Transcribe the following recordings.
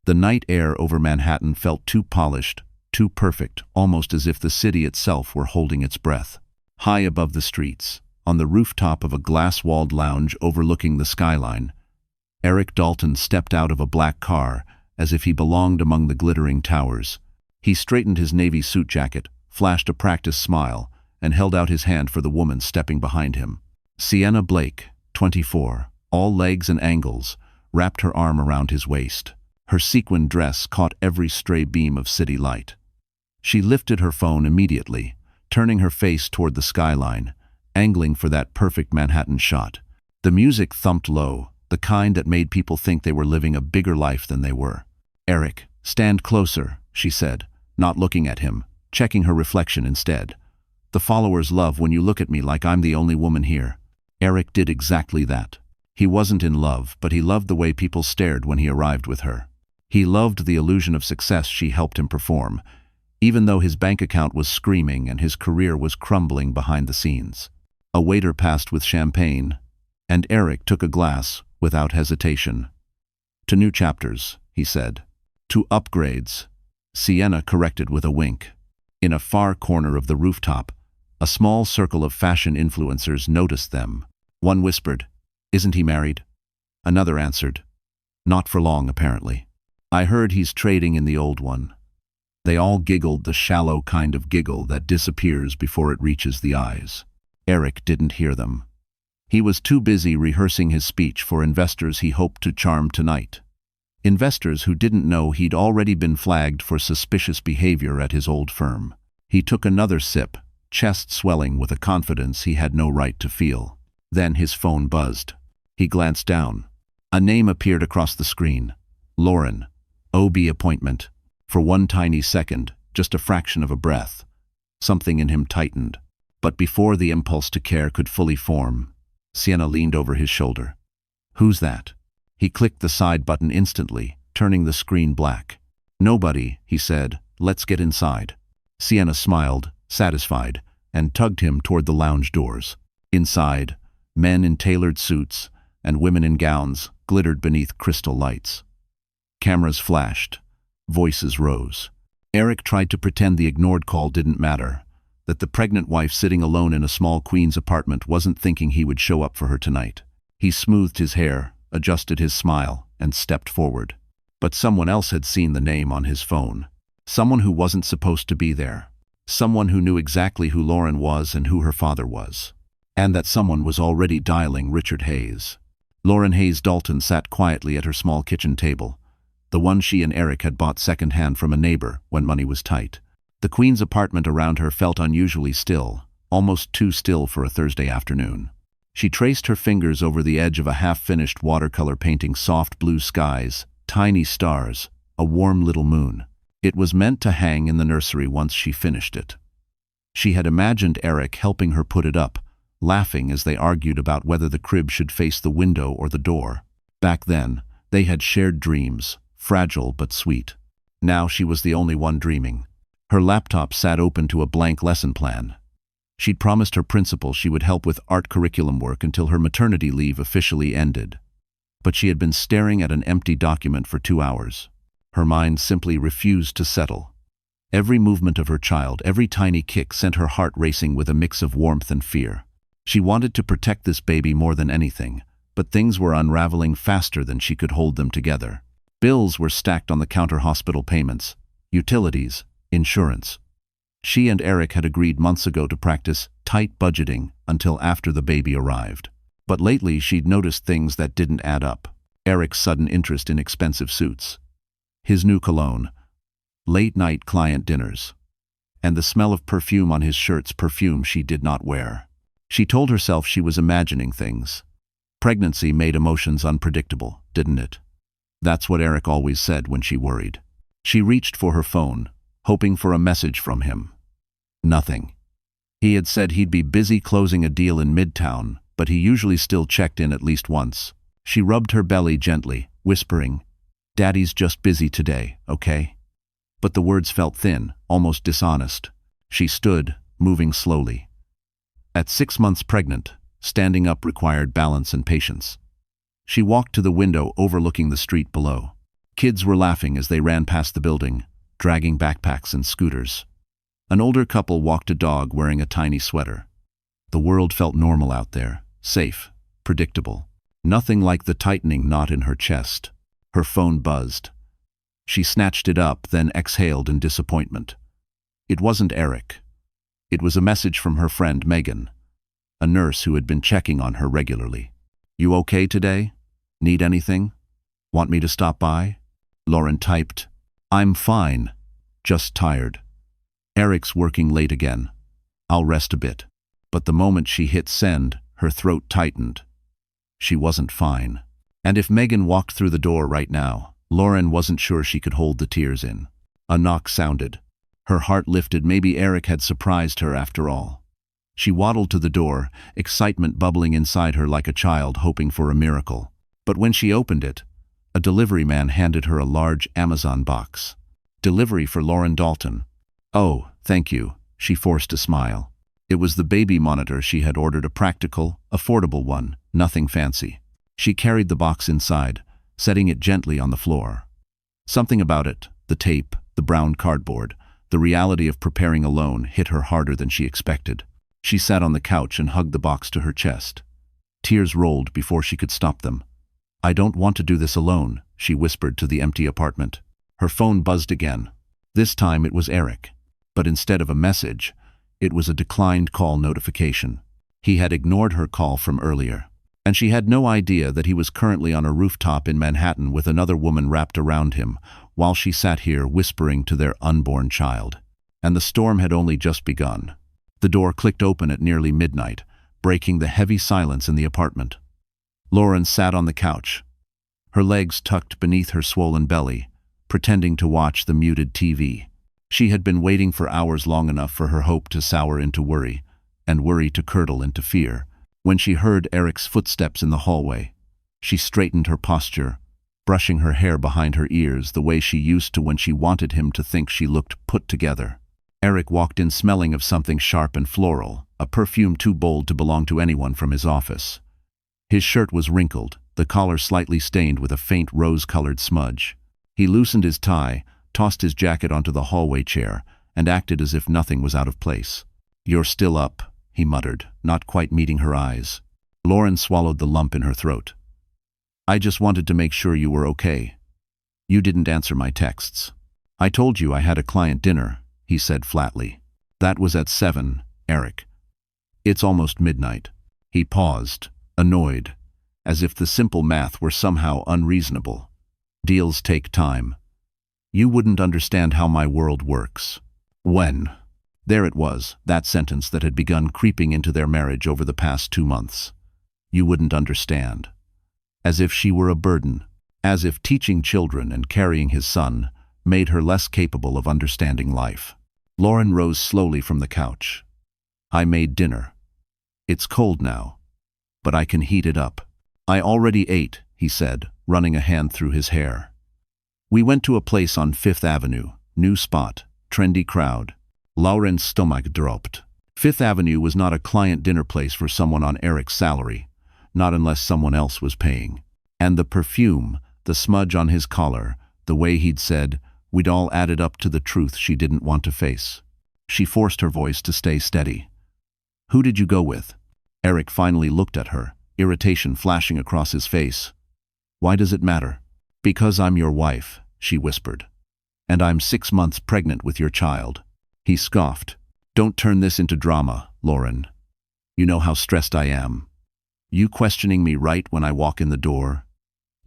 The night air over Manhattan felt too polished, too perfect, almost as if the city itself were holding its breath. High above the streets, on the rooftop of a glass-walled lounge overlooking the skyline, Eric Dalton stepped out of a black car as if he belonged among the glittering towers. He straightened his navy suit jacket, flashed a practiced smile, and held out his hand for the woman stepping behind him. Sienna Blake, 24, all legs and angles, wrapped her arm around his waist. Her sequined dress caught every stray beam of city light. She lifted her phone immediately, turning her face toward the skyline, angling for that perfect Manhattan shot. The music thumped low, the kind that made people think they were living a bigger life than they were. "Eric, stand closer," she said, not looking at him, checking her reflection instead. "The followers love when you look at me like I'm the only woman here." Eric did exactly that. He wasn't in love, but he loved the way people stared when he arrived with her. He loved the illusion of success she helped him perform, even though his bank account was screaming and his career was crumbling behind the scenes. A waiter passed with champagne, and Eric took a glass without hesitation. "To new chapters," he said. "To upgrades," Sienna corrected with a wink. In a far corner of the rooftop, a small circle of fashion influencers noticed them. One whispered, "Isn't he married?" Another answered, "Not for long, apparently. I heard he's trading in the old one." They all giggled, the shallow kind of giggle that disappears before it reaches the eyes. Eric didn't hear them. He was too busy rehearsing his speech for investors he hoped to charm tonight. Investors who didn't know he'd already been flagged for suspicious behavior at his old firm. He took another sip, chest swelling with a confidence he had no right to feel. Then his phone buzzed. He glanced down. A name appeared across the screen. Lauren. OB appointment. For one tiny second, just a fraction of a breath, something in him tightened. But before the impulse to care could fully form, Sienna leaned over his shoulder. "Who's that?" He clicked the side button instantly, turning the screen black. "Nobody," he said. "Let's get inside." Sienna smiled, satisfied, and tugged him toward the lounge doors. Inside, men in tailored suits and women in gowns glittered beneath crystal lights. Cameras flashed. Voices rose. Eric tried to pretend the ignored call didn't matter, that the pregnant wife sitting alone in a small Queens apartment wasn't thinking he would show up for her tonight. He smoothed his hair, adjusted his smile, and stepped forward. But someone else had seen the name on his phone. Someone who wasn't supposed to be there. Someone who knew exactly who Lauren was and who her father was. And that someone was already dialing Richard Hayes. Lauren Hayes Dalton sat quietly at her small kitchen table, the one she and Eric had bought secondhand from a neighbor when money was tight. The Queen's apartment around her felt unusually still, almost too still for a Thursday afternoon. She traced her fingers over the edge of a half-finished watercolor painting, soft blue skies, tiny stars, a warm little moon. It was meant to hang in the nursery once she finished it. She had imagined Eric helping her put it up, laughing as they argued about whether the crib should face the window or the door. Back then, they had shared dreams, fragile but sweet. Now she was the only one dreaming. Her laptop sat open to a blank lesson plan. She'd promised her principal she would help with art curriculum work until her maternity leave officially ended. But she had been staring at an empty document for 2 hours. Her mind simply refused to settle. Every movement of her child, every tiny kick sent her heart racing with a mix of warmth and fear. She wanted to protect this baby more than anything, but things were unraveling faster than she could hold them together. Bills were stacked on the counter, hospital payments, utilities, insurance. She and Eric had agreed months ago to practice tight budgeting until after the baby arrived. But lately she'd noticed things that didn't add up. Eric's sudden interest in expensive suits, his new cologne, late-night client dinners, and the smell of perfume on his shirts, perfume she did not wear. She told herself she was imagining things. Pregnancy made emotions unpredictable, didn't it? That's what Eric always said when she worried. She reached for her phone, hoping for a message from him. Nothing. He had said he'd be busy closing a deal in Midtown, but he usually still checked in at least once. She rubbed her belly gently, whispering, "Daddy's just busy today, okay?" But the words felt thin, almost dishonest. She stood, moving slowly. At 6 months pregnant, standing up required balance and patience. She walked to the window overlooking the street below. Kids were laughing as they ran past the building, dragging backpacks and scooters. An older couple walked a dog wearing a tiny sweater. The world felt normal out there, safe, predictable. Nothing like the tightening knot in her chest. Her phone buzzed. She snatched it up, then exhaled in disappointment. It wasn't Eric. It was a message from her friend Megan, a nurse who had been checking on her regularly. "You okay today? Need anything? Want me to stop by?" Lauren typed, "I'm fine, just tired. Eric's working late again. I'll rest a bit." But the moment she hit send, her throat tightened. She wasn't fine. And if Megan walked through the door right now, Lauren wasn't sure she could hold the tears in. A knock sounded. Her heart lifted. Maybe Eric had surprised her after all. She waddled to the door, excitement bubbling inside her like a child hoping for a miracle. But when she opened it, a delivery man handed her a large Amazon box. "Delivery for Lauren Dalton." "Oh, thank you," she forced a smile. It was the baby monitor she had ordered, a practical, affordable one, nothing fancy. She carried the box inside, setting it gently on the floor. Something about it, the tape, the brown cardboard, the reality of preparing alone, hit her harder than she expected. She sat on the couch and hugged the box to her chest. Tears rolled before she could stop them. "I don't want to do this alone," she whispered to the empty apartment. Her phone buzzed again. This time it was Eric. But instead of a message, it was a declined call notification. He had ignored her call from earlier. And she had no idea that he was currently on a rooftop in Manhattan with another woman wrapped around him, while she sat here whispering to their unborn child. And the storm had only just begun. The door clicked open at nearly midnight, breaking the heavy silence in the apartment. Lauren sat on the couch, her legs tucked beneath her swollen belly, pretending to watch the muted TV. She had been waiting for hours long enough for her hope to sour into worry, and worry to curdle into fear. When she heard Eric's footsteps in the hallway, she straightened her posture, brushing her hair behind her ears the way she used to when she wanted him to think she looked put together. Eric walked in smelling of something sharp and floral, a perfume too bold to belong to anyone from his office. His shirt was wrinkled, the collar slightly stained with a faint rose-colored smudge. He loosened his tie, tossed his jacket onto the hallway chair, and acted as if nothing was out of place. "You're still up," he muttered, not quite meeting her eyes. Lauren swallowed the lump in her throat. "I just wanted to make sure you were okay. You didn't answer my texts." "I told you I had a client dinner," he said flatly. "That was at 7, Eric. It's almost midnight." He paused, annoyed, as if the simple math were somehow unreasonable. "Deals take time. You wouldn't understand how my world works." "When?" There it was, that sentence that had begun creeping into their marriage over the past 2 months. "You wouldn't understand." As if she were a burden, as if teaching children and carrying his son made her less capable of understanding life. Lauren rose slowly from the couch. "I made dinner. It's cold now, but I can heat it up." "I already ate," he said, running a hand through his hair. "We went to a place on 5th Avenue, new spot, trendy crowd." Lauren's stomach dropped. 5th Avenue was not a client dinner place for someone on Eric's salary, not unless someone else was paying. And the perfume, the smudge on his collar, the way he'd said, we'd all added up to the truth she didn't want to face. She forced her voice to stay steady. "Who did you go with?" Eric finally looked at her, irritation flashing across his face. "Why does it matter?" "Because I'm your wife," she whispered. "And I'm 6 months pregnant with your child." He scoffed. "Don't turn this into drama, Lauren. You know how stressed I am. You questioning me right when I walk in the door?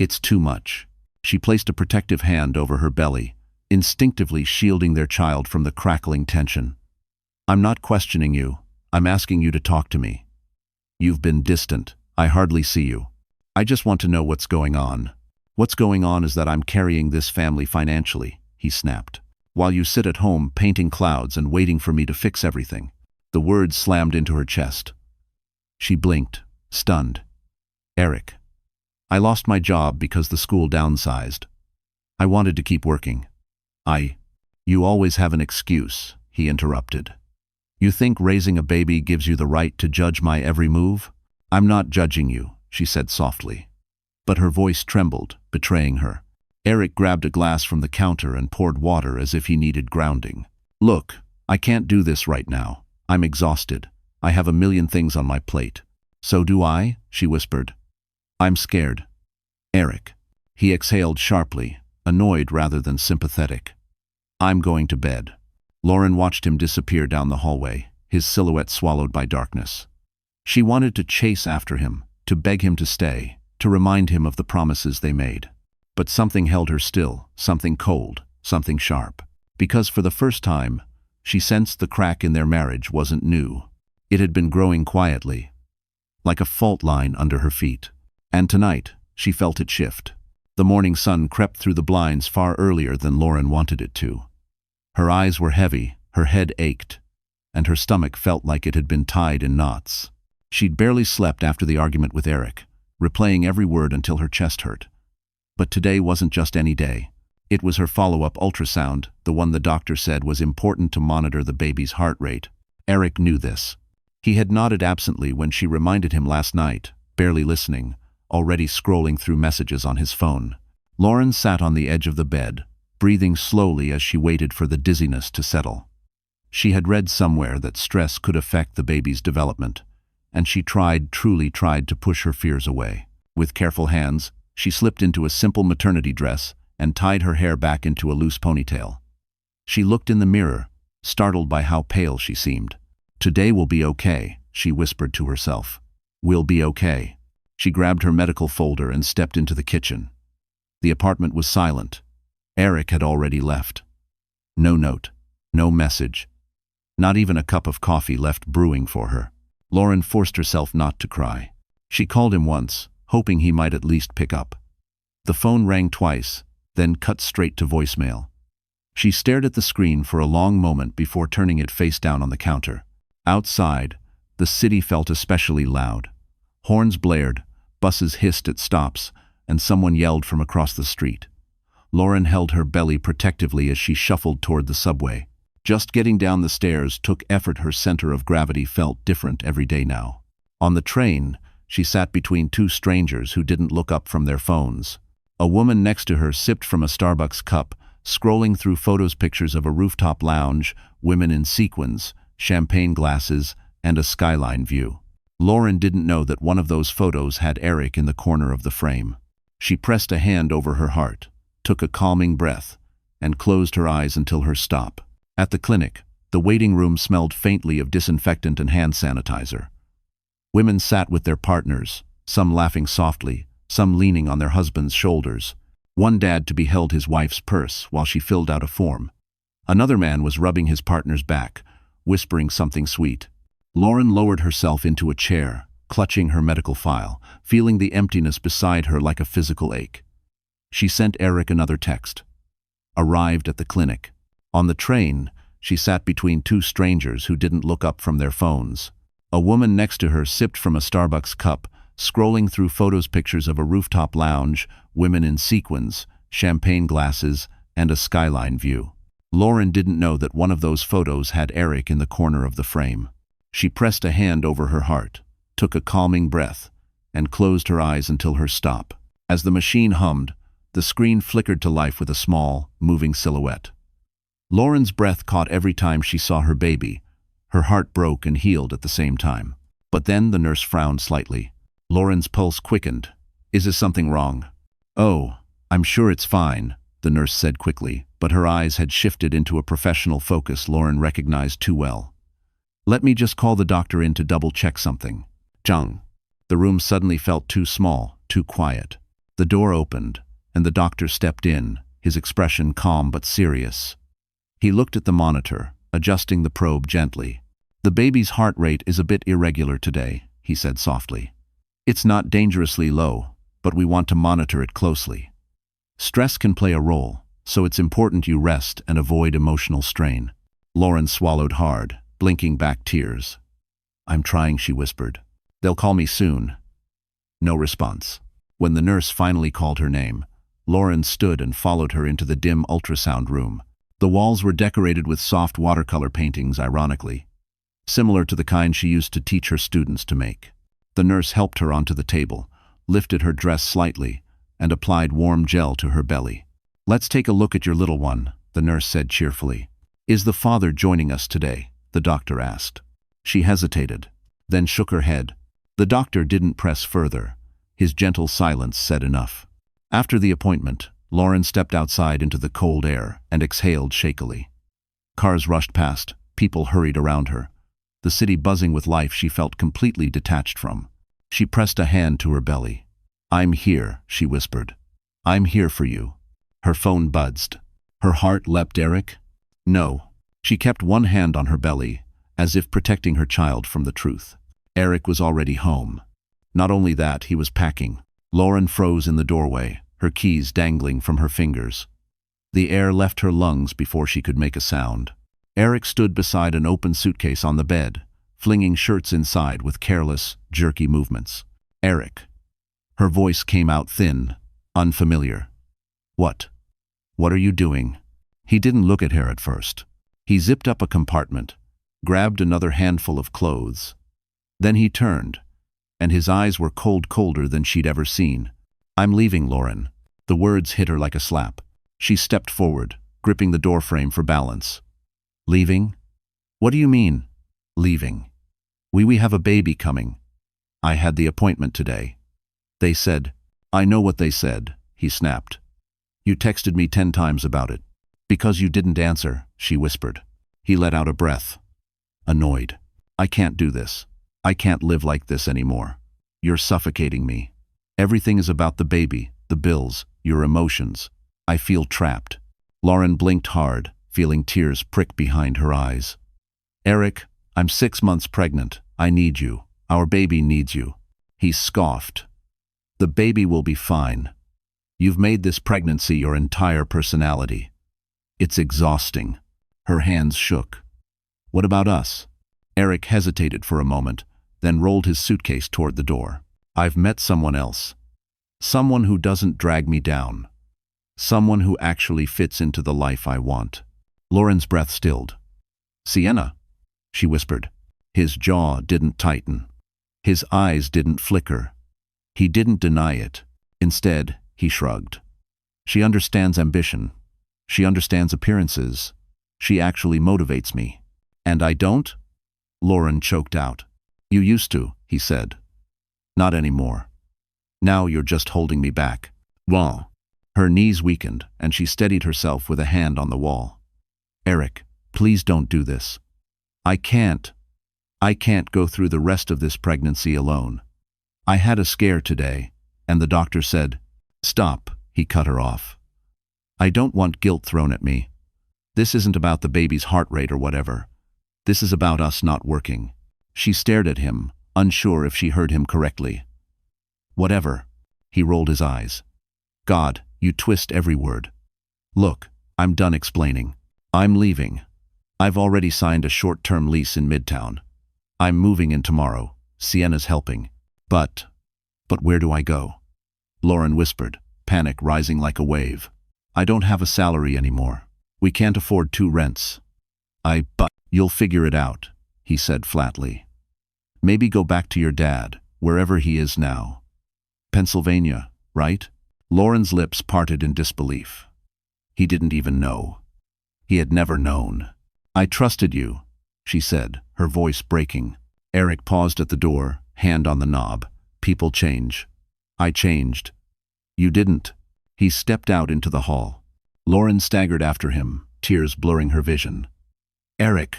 It's too much." She placed a protective hand over her belly, instinctively shielding their child from the crackling tension. "I'm not questioning you. I'm asking you to talk to me. You've been distant. I hardly see you. I just want to know what's going on." "What's going on is that I'm carrying this family financially," he snapped, "while you sit at home painting clouds and waiting for me to fix everything." The words slammed into her chest. She blinked, stunned. "Eric, I lost my job because the school downsized. I wanted to keep working. You always have an excuse," he interrupted. "You think raising a baby gives you the right to judge my every move?" "I'm not judging you," she said softly. But her voice trembled, betraying her. Eric grabbed a glass from the counter and poured water as if he needed grounding. "Look, I can't do this right now. I'm exhausted. I have a million things on my plate." "So do I," she whispered. "I'm scared." "Eric." He exhaled sharply, annoyed rather than sympathetic. "I'm going to bed." Lauren watched him disappear down the hallway, his silhouette swallowed by darkness. She wanted to chase after him, to beg him to stay, to remind him of the promises they made. But something held her still, something cold, something sharp. Because for the first time, she sensed the crack in their marriage wasn't new. It had been growing quietly, like a fault line under her feet. And tonight, she felt it shift. The morning sun crept through the blinds far earlier than Lauren wanted it to. Her eyes were heavy, her head ached, and her stomach felt like it had been tied in knots. She'd barely slept after the argument with Eric, replaying every word until her chest hurt. But today wasn't just any day. It was her follow-up ultrasound, the one the doctor said was important to monitor the baby's heart rate. Eric knew this. He had nodded absently when she reminded him last night, barely listening, already scrolling through messages on his phone. Lauren sat on the edge of the bed, breathing slowly as she waited for the dizziness to settle. She had read somewhere that stress could affect the baby's development, and she truly tried to push her fears away. With careful hands, she slipped into a simple maternity dress and tied her hair back into a loose ponytail. She looked in the mirror, startled by how pale she seemed. "Today will be okay," she whispered to herself. "We'll be okay." She grabbed her medical folder and stepped into the kitchen. The apartment was silent. Eric had already left. No note, no message, not even a cup of coffee left brewing for her. Lauren forced herself not to cry. She called him once, hoping he might at least pick up. The phone rang twice, then cut straight to voicemail. She stared at the screen for a long moment before turning it face down on the counter. Outside, the city felt especially loud. Horns blared, buses hissed at stops, and someone yelled from across the street. Lauren held her belly protectively as she shuffled toward the subway. Just getting down the stairs took effort. Her center of gravity felt different every day now. On the train, she sat between two strangers who didn't look up from their phones. A woman next to her sipped from a Starbucks cup, scrolling through pictures of a rooftop lounge, women in sequins, champagne glasses, and a skyline view. Lauren didn't know that one of those photos had Eric in the corner of the frame. She pressed a hand over her heart, took a calming breath, and closed her eyes until her stop. At the clinic, the waiting room smelled faintly of disinfectant and hand sanitizer. Women sat with their partners, some laughing softly, some leaning on their husbands' shoulders. One dad-to-be held his wife's purse while she filled out a form. Another man was rubbing his partner's back, whispering something sweet. Lauren lowered herself into a chair, clutching her medical file, feeling the emptiness beside her like a physical ache. She sent Eric another text. Arrived at the clinic. On the train, she sat between two strangers who didn't look up from their phones. A woman next to her sipped from a Starbucks cup, scrolling through pictures of a rooftop lounge, women in sequins, champagne glasses, and a skyline view. Lauren didn't know that one of those photos had Eric in the corner of the frame. She pressed a hand over her heart, took a calming breath, and closed her eyes until her stop. As the machine hummed, the screen flickered to life with a small, moving silhouette. Lauren's breath caught every time she saw her baby. Her heart broke and healed at the same time. But then the nurse frowned slightly. Lauren's pulse quickened. "Is this something wrong?" "Oh, I'm sure it's fine," the nurse said quickly, but her eyes had shifted into a professional focus Lauren recognized too well. "Let me just call the doctor in to double-check something." Zhang. The room suddenly felt too small, too quiet. The door opened, and the doctor stepped in, his expression calm but serious. He looked at the monitor, adjusting the probe gently. "The baby's heart rate is a bit irregular today," he said softly. "It's not dangerously low, but we want to monitor it closely. Stress can play a role, so it's important you rest and avoid emotional strain." Lauren swallowed hard, blinking back tears. "I'm trying," she whispered. "They'll call me soon." No response. When the nurse finally called her name, Lauren stood and followed her into the dim ultrasound room. The walls were decorated with soft watercolor paintings, ironically, similar to the kind she used to teach her students to make. The nurse helped her onto the table, lifted her dress slightly, and applied warm gel to her belly. Let's take a look at your little one, the nurse said cheerfully. Is the father joining us today? The doctor asked. She hesitated, then shook her head. The doctor didn't press further. His gentle silence said enough. After the appointment, Lauren stepped outside into the cold air and exhaled shakily. Cars rushed past, people hurried around her. The city buzzing with life she felt completely detached from. She pressed a hand to her belly. I'm here, she whispered. I'm here for you. Her phone buzzed. Her heart leapt. Eric? No. She kept one hand on her belly, as if protecting her child from the truth. Eric was already home. Not only that, he was packing. Lauren froze in the doorway, her keys dangling from her fingers. The air left her lungs before she could make a sound. Eric stood beside an open suitcase on the bed, flinging shirts inside with careless, jerky movements. Eric. Her voice came out thin, unfamiliar. What? What are you doing? He didn't look at her at first. He zipped up a compartment, grabbed another handful of clothes. Then he turned, and his eyes were colder than she'd ever seen. I'm leaving, Lauren. The words hit her like a slap. She stepped forward, gripping the doorframe for balance. Leaving? What do you mean, leaving? We have a baby coming. I had the appointment today. They said, I know what they said, he snapped. You texted me 10 times about it. Because you didn't answer, she whispered. He let out a breath. Annoyed. I can't do this. I can't live like this anymore. You're suffocating me. Everything is about the baby, the bills, your emotions. I feel trapped. Lauren blinked hard, feeling tears prick behind her eyes. Eric, I'm 6 months pregnant. I need you. Our baby needs you. He scoffed. The baby will be fine. You've made this pregnancy your entire personality. It's exhausting. Her hands shook. What about us? Eric hesitated for a moment, then rolled his suitcase toward the door. I've met someone else. Someone who doesn't drag me down. Someone who actually fits into the life I want. Lauren's breath stilled. Sienna, she whispered. His jaw didn't tighten. His eyes didn't flicker. He didn't deny it. Instead, he shrugged. She understands ambition. She understands appearances. She actually motivates me. And I don't? Lauren choked out. You used to, he said. Not anymore. Now you're just holding me back. Wall. Her knees weakened, and she steadied herself with a hand on the wall. Eric, please don't do this. I can't go through the rest of this pregnancy alone. I had a scare today, and the doctor said, Stop, he cut her off. I don't want guilt thrown at me. This isn't about the baby's heart rate or whatever. This is about us not working. She stared at him, unsure if she heard him correctly. Whatever. He rolled his eyes. God, you twist every word. Look, I'm done explaining. I'm leaving. I've already signed a short-term lease in Midtown. I'm moving in tomorrow. Sienna's helping. But where do I go? Lauren whispered, panic rising like a wave. I don't have a salary anymore. We can't afford 2 rents. But you'll figure it out, he said flatly. Maybe go back to your dad, wherever he is now. Pennsylvania, right? Lauren's lips parted in disbelief. He didn't even know. He had never known. I trusted you, she said, her voice breaking. Eric paused at the door, hand on the knob. People change. I changed. You didn't. He stepped out into the hall. Lauren staggered after him, tears blurring her vision. Eric,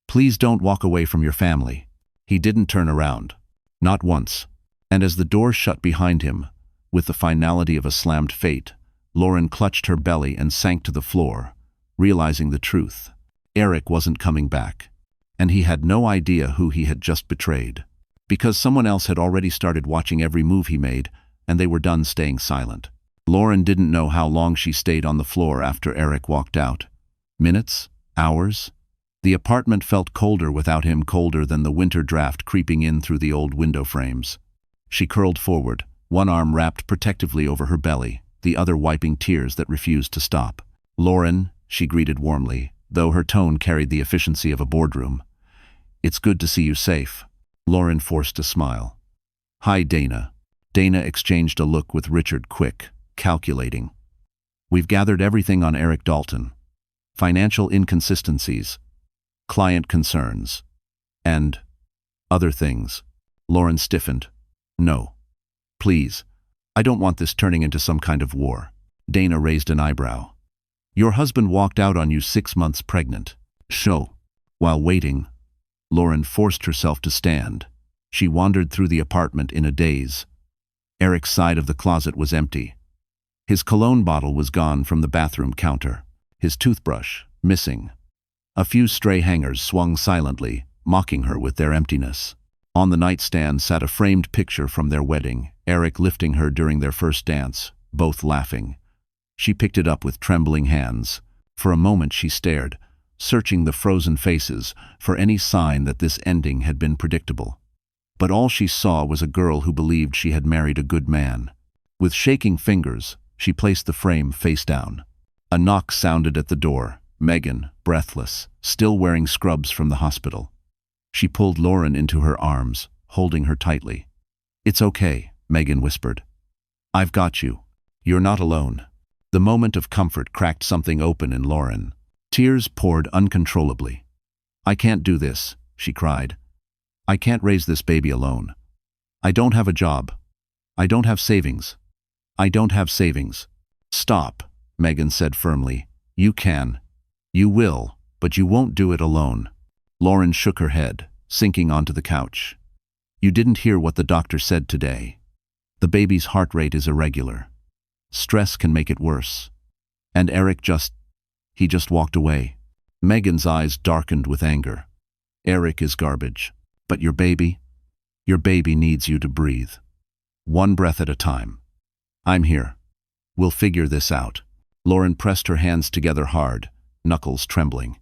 please don't walk away from your family. He didn't turn around. Not once. And as the door shut behind him, with the finality of a slammed fate, Lauren clutched her belly and sank to the floor, realizing the truth. Eric wasn't coming back. And he had no idea who he had just betrayed. Because someone else had already started watching every move he made, and they were done staying silent. Lauren didn't know how long she stayed on the floor after Eric walked out. Minutes? Hours? The apartment felt colder without him, colder than the winter draft creeping in through the old window frames. She curled forward, one arm wrapped protectively over her belly, the other wiping tears that refused to stop. Lauren, she greeted warmly, though her tone carried the efficiency of a boardroom. It's good to see you safe. Lauren forced a smile. Hi, Dana. Dana exchanged a look with Richard, quick, calculating. We've gathered everything on Eric Dalton. Financial inconsistencies, client concerns, and other things. Lauren stiffened. No. Please. I don't want this turning into some kind of war. Dana raised an eyebrow. Your husband walked out on you 6 months pregnant. So, while waiting, Lauren forced herself to stand. She wandered through the apartment in a daze. Eric's side of the closet was empty. His cologne bottle was gone from the bathroom counter. His toothbrush, missing. A few stray hangers swung silently, mocking her with their emptiness. On the nightstand sat a framed picture from their wedding, Eric lifting her during their first dance, both laughing. She picked it up with trembling hands. For a moment she stared, searching the frozen faces for any sign that this ending had been predictable. But all she saw was a girl who believed she had married a good man. With shaking fingers, she placed the frame face down. A knock sounded at the door. Megan, breathless, still wearing scrubs from the hospital. She pulled Lauren into her arms, holding her tightly. It's okay, Megan whispered. I've got you. You're not alone. The moment of comfort cracked something open in Lauren. Tears poured uncontrollably. I can't do this, she cried. I can't raise this baby alone. I don't have a job. I don't have savings. I don't have savings. Stop, Megan said firmly. You can. You will, but you won't do it alone. Lauren shook her head, sinking onto the couch. You didn't hear what the doctor said today. The baby's heart rate is irregular. Stress can make it worse. And Eric just walked away. Megan's eyes darkened with anger. Eric is garbage. But your baby needs you to breathe. One breath at a time. I'm here. We'll figure this out. Lauren pressed her hands together hard, knuckles trembling.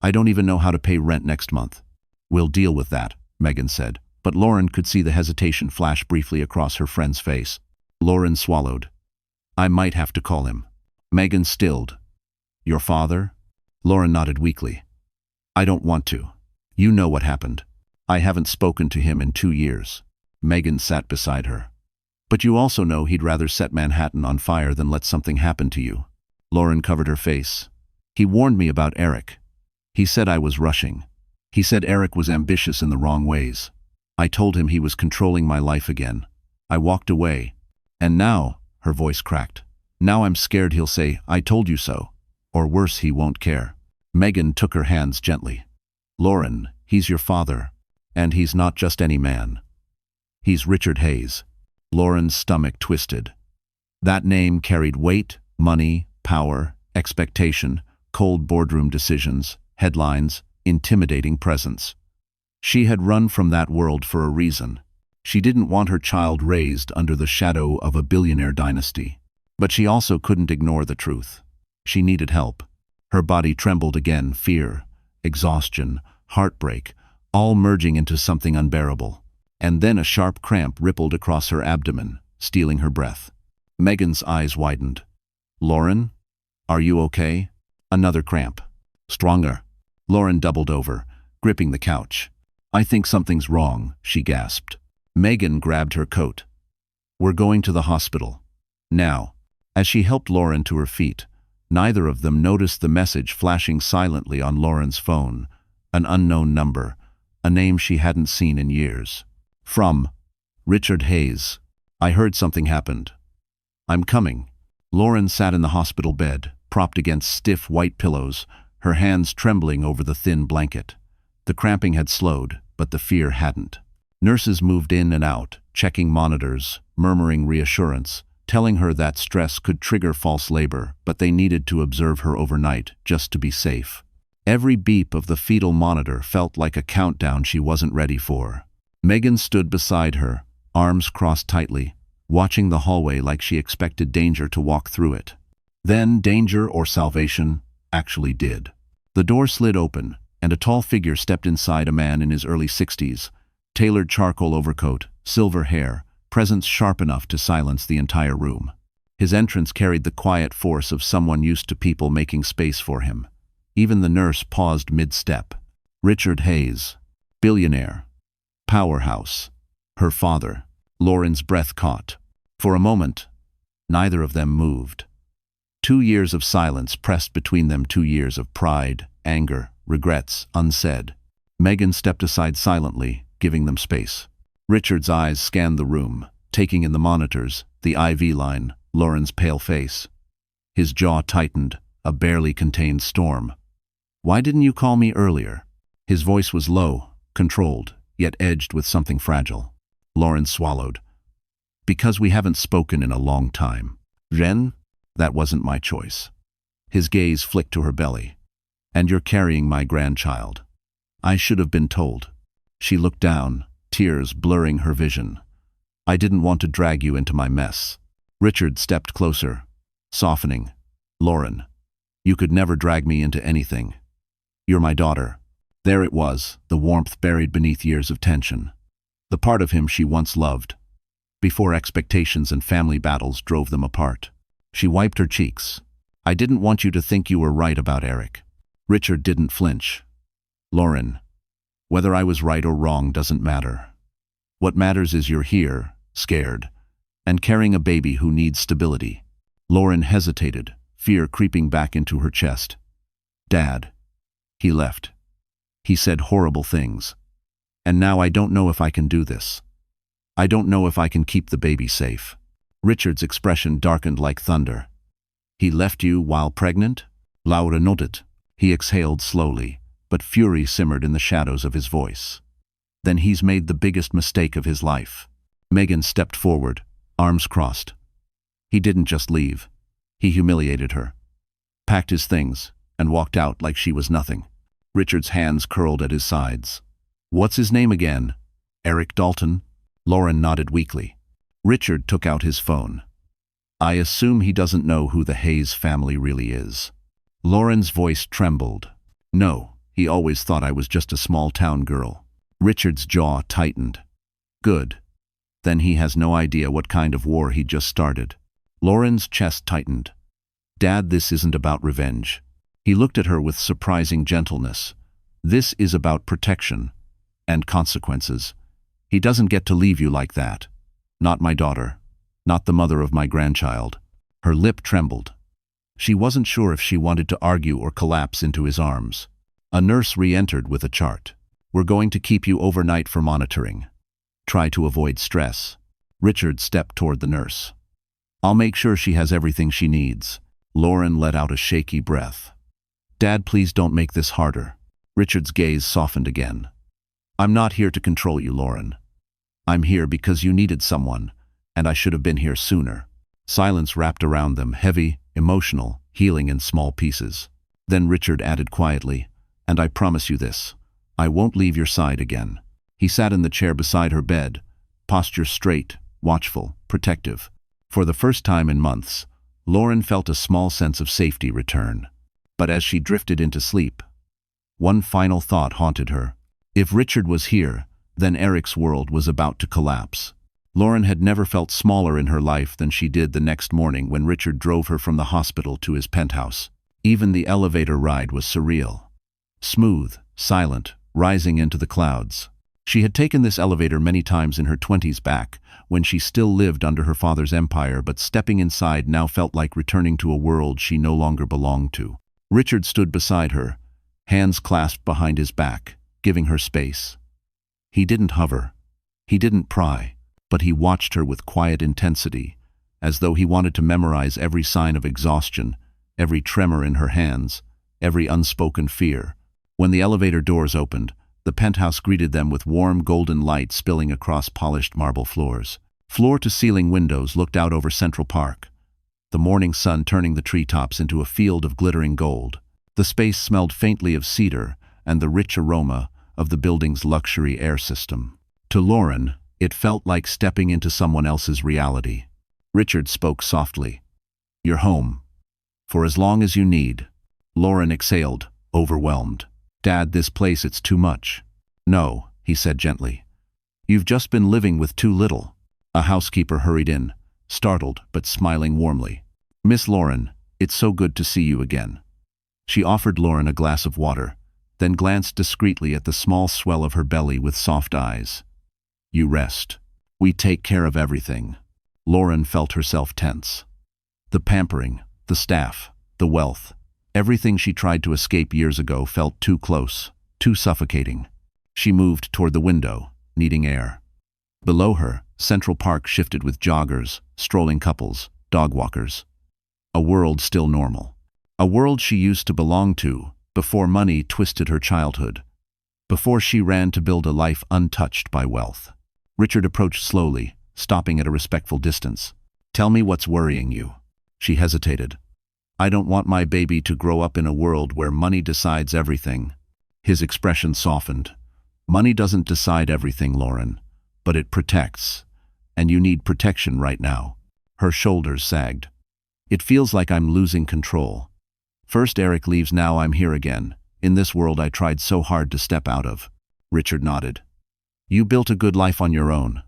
I don't even know how to pay rent next month. We'll deal with that, Megan said. But Lauren could see the hesitation flash briefly across her friend's face. Lauren swallowed. I might have to call him. Megan stilled. Your father? Lauren nodded weakly. I don't want to. You know what happened. I haven't spoken to him in 2 years. Megan sat beside her. But you also know he'd rather set Manhattan on fire than let something happen to you. Lauren covered her face. He warned me about Eric. He said I was rushing. He said Eric was ambitious in the wrong ways. I told him he was controlling my life again. I walked away. And now, her voice cracked. Now I'm scared he'll say, I told you so. Or worse, he won't care. Megan took her hands gently. Lauren, he's your father. And he's not just any man. He's Richard Hayes. Lauren's stomach twisted. That name carried weight, money, power, expectation, cold boardroom decisions, headlines, intimidating presence. She had run from that world for a reason. She didn't want her child raised under the shadow of a billionaire dynasty. But she also couldn't ignore the truth. She needed help. Her body trembled again, fear, exhaustion, heartbreak, all merging into something unbearable. And then a sharp cramp rippled across her abdomen, stealing her breath. Megan's eyes widened. Lauren? Are you okay? Another cramp. Stronger. Lauren doubled over, gripping the couch. I think something's wrong, she gasped. Megan grabbed her coat. We're going to the hospital. Now. As she helped Lauren to her feet, neither of them noticed the message flashing silently on Lauren's phone. An unknown number, a name she hadn't seen in years. From Richard Hayes. I heard something happened. I'm coming. Lauren sat in the hospital bed, propped against stiff white pillows, her hands trembling over the thin blanket. The cramping had slowed, but the fear hadn't. Nurses moved in and out, checking monitors, murmuring reassurance, telling her that stress could trigger false labor, but they needed to observe her overnight just to be safe. Every beep of the fetal monitor felt like a countdown she wasn't ready for. Megan stood beside her, arms crossed tightly, watching the hallway like she expected danger to walk through it. Then danger or salvation actually did. The door slid open, and a tall figure stepped inside, a man in his early 60s, tailored charcoal overcoat, silver hair, presence sharp enough to silence the entire room. His entrance carried the quiet force of someone used to people making space for him. Even the nurse paused mid-step. Richard Hayes, billionaire, powerhouse, her father. Lauren's breath caught. For a moment, neither of them moved. 2 years of silence pressed between them, 2 years of pride, anger, regrets, unsaid. Megan stepped aside silently, giving them space. Richard's eyes scanned the room, taking in the monitors, the IV line, Lauren's pale face. His jaw tightened, a barely contained storm. "Why didn't you call me earlier?" His voice was low, controlled, yet edged with something fragile. Lauren swallowed. "Because we haven't spoken in a long time. Jen, that wasn't my choice." His gaze flicked to her belly. "And you're carrying my grandchild. I should have been told." She looked down, tears blurring her vision. "I didn't want to drag you into my mess." Richard stepped closer, softening. "Lauren, you could never drag me into anything. You're my daughter." There it was, the warmth buried beneath years of tension. The part of him she once loved, before expectations and family battles drove them apart. She wiped her cheeks. "I didn't want you to think you were right about Eric." Richard didn't flinch. "Lauren, whether I was right or wrong doesn't matter. What matters is you're here, scared, and carrying a baby who needs stability." Lauren hesitated, fear creeping back into her chest. "Dad, he left. He said horrible things. And now I don't know if I can do this. I don't know if I can keep the baby safe." Richard's expression darkened like thunder. "He left you while pregnant?" Laura nodded. He exhaled slowly, but fury simmered in the shadows of his voice. "Then he's made the biggest mistake of his life." Megan stepped forward, arms crossed. "He didn't just leave. He humiliated her, packed his things, and walked out like she was nothing." Richard's hands curled at his sides. "What's his name again? Eric Dalton?" Lauren nodded weakly. Richard took out his phone. "I assume he doesn't know who the Hayes family really is." Lauren's voice trembled. "No, he always thought I was just a small-town girl." Richard's jaw tightened. "Good. Then he has no idea what kind of war he just started." Lauren's chest tightened. "Dad, this isn't about revenge." He looked at her with surprising gentleness. "This is about protection and consequences. He doesn't get to leave you like that. Not my daughter. Not the mother of my grandchild." Her lip trembled. She wasn't sure if she wanted to argue or collapse into his arms. A nurse re-entered with a chart. "We're going to keep you overnight for monitoring. Try to avoid stress." Richard stepped toward the nurse. "I'll make sure she has everything she needs." Lauren let out a shaky breath. "Dad, please don't make this harder." Richard's gaze softened again. "I'm not here to control you, Lauren. I'm here because you needed someone, and I should have been here sooner." Silence wrapped around them, heavy, emotional, healing in small pieces. Then Richard added quietly, "And I promise you this, I won't leave your side again." He sat in the chair beside her bed, posture straight, watchful, protective. For the first time in months, Lauren felt a small sense of safety return. But as she drifted into sleep, one final thought haunted her. If Richard was here, then Eric's world was about to collapse. Lauren had never felt smaller in her life than she did the next morning when Richard drove her from the hospital to his penthouse. Even the elevator ride was surreal. Smooth, silent, rising into the clouds. She had taken this elevator many times in her 20s back, when she still lived under her father's empire, but stepping inside now felt like returning to a world she no longer belonged to. Richard stood beside her, hands clasped behind his back, giving her space. He didn't hover. He didn't pry, but he watched her with quiet intensity, as though he wanted to memorize every sign of exhaustion, every tremor in her hands, every unspoken fear. When the elevator doors opened, the penthouse greeted them with warm golden light spilling across polished marble floors. Floor-to-ceiling windows looked out over Central Park, the morning sun turning the treetops into a field of glittering gold. The space smelled faintly of cedar and the rich aroma of the building's luxury air system. To Lauren, it felt like stepping into someone else's reality. Richard spoke softly. "You're home. For as long as you need." Lauren exhaled, overwhelmed. "Dad, this place, it's too much." "No," he said gently. "You've just been living with too little." A housekeeper hurried in, startled but smiling warmly. "Miss Lauren, it's so good to see you again." She offered Lauren a glass of water, then glanced discreetly at the small swell of her belly with soft eyes. "You rest. We take care of everything." Lauren felt herself tense. The pampering, the staff, the wealth. Everything she tried to escape years ago felt too close, too suffocating. She moved toward the window, needing air. Below her, Central Park shifted with joggers, strolling couples, dog walkers. A world still normal. A world she used to belong to, before money twisted her childhood. Before she ran to build a life untouched by wealth. Richard approached slowly, stopping at a respectful distance. "Tell me what's worrying you." She hesitated. "I don't want my baby to grow up in a world where money decides everything." His expression softened. "Money doesn't decide everything, Lauren, but it protects. And you need protection right now." Her shoulders sagged. "It feels like I'm losing control. First Eric leaves, now I'm here again, in this world I tried so hard to step out of." Richard nodded. "You built a good life on your own.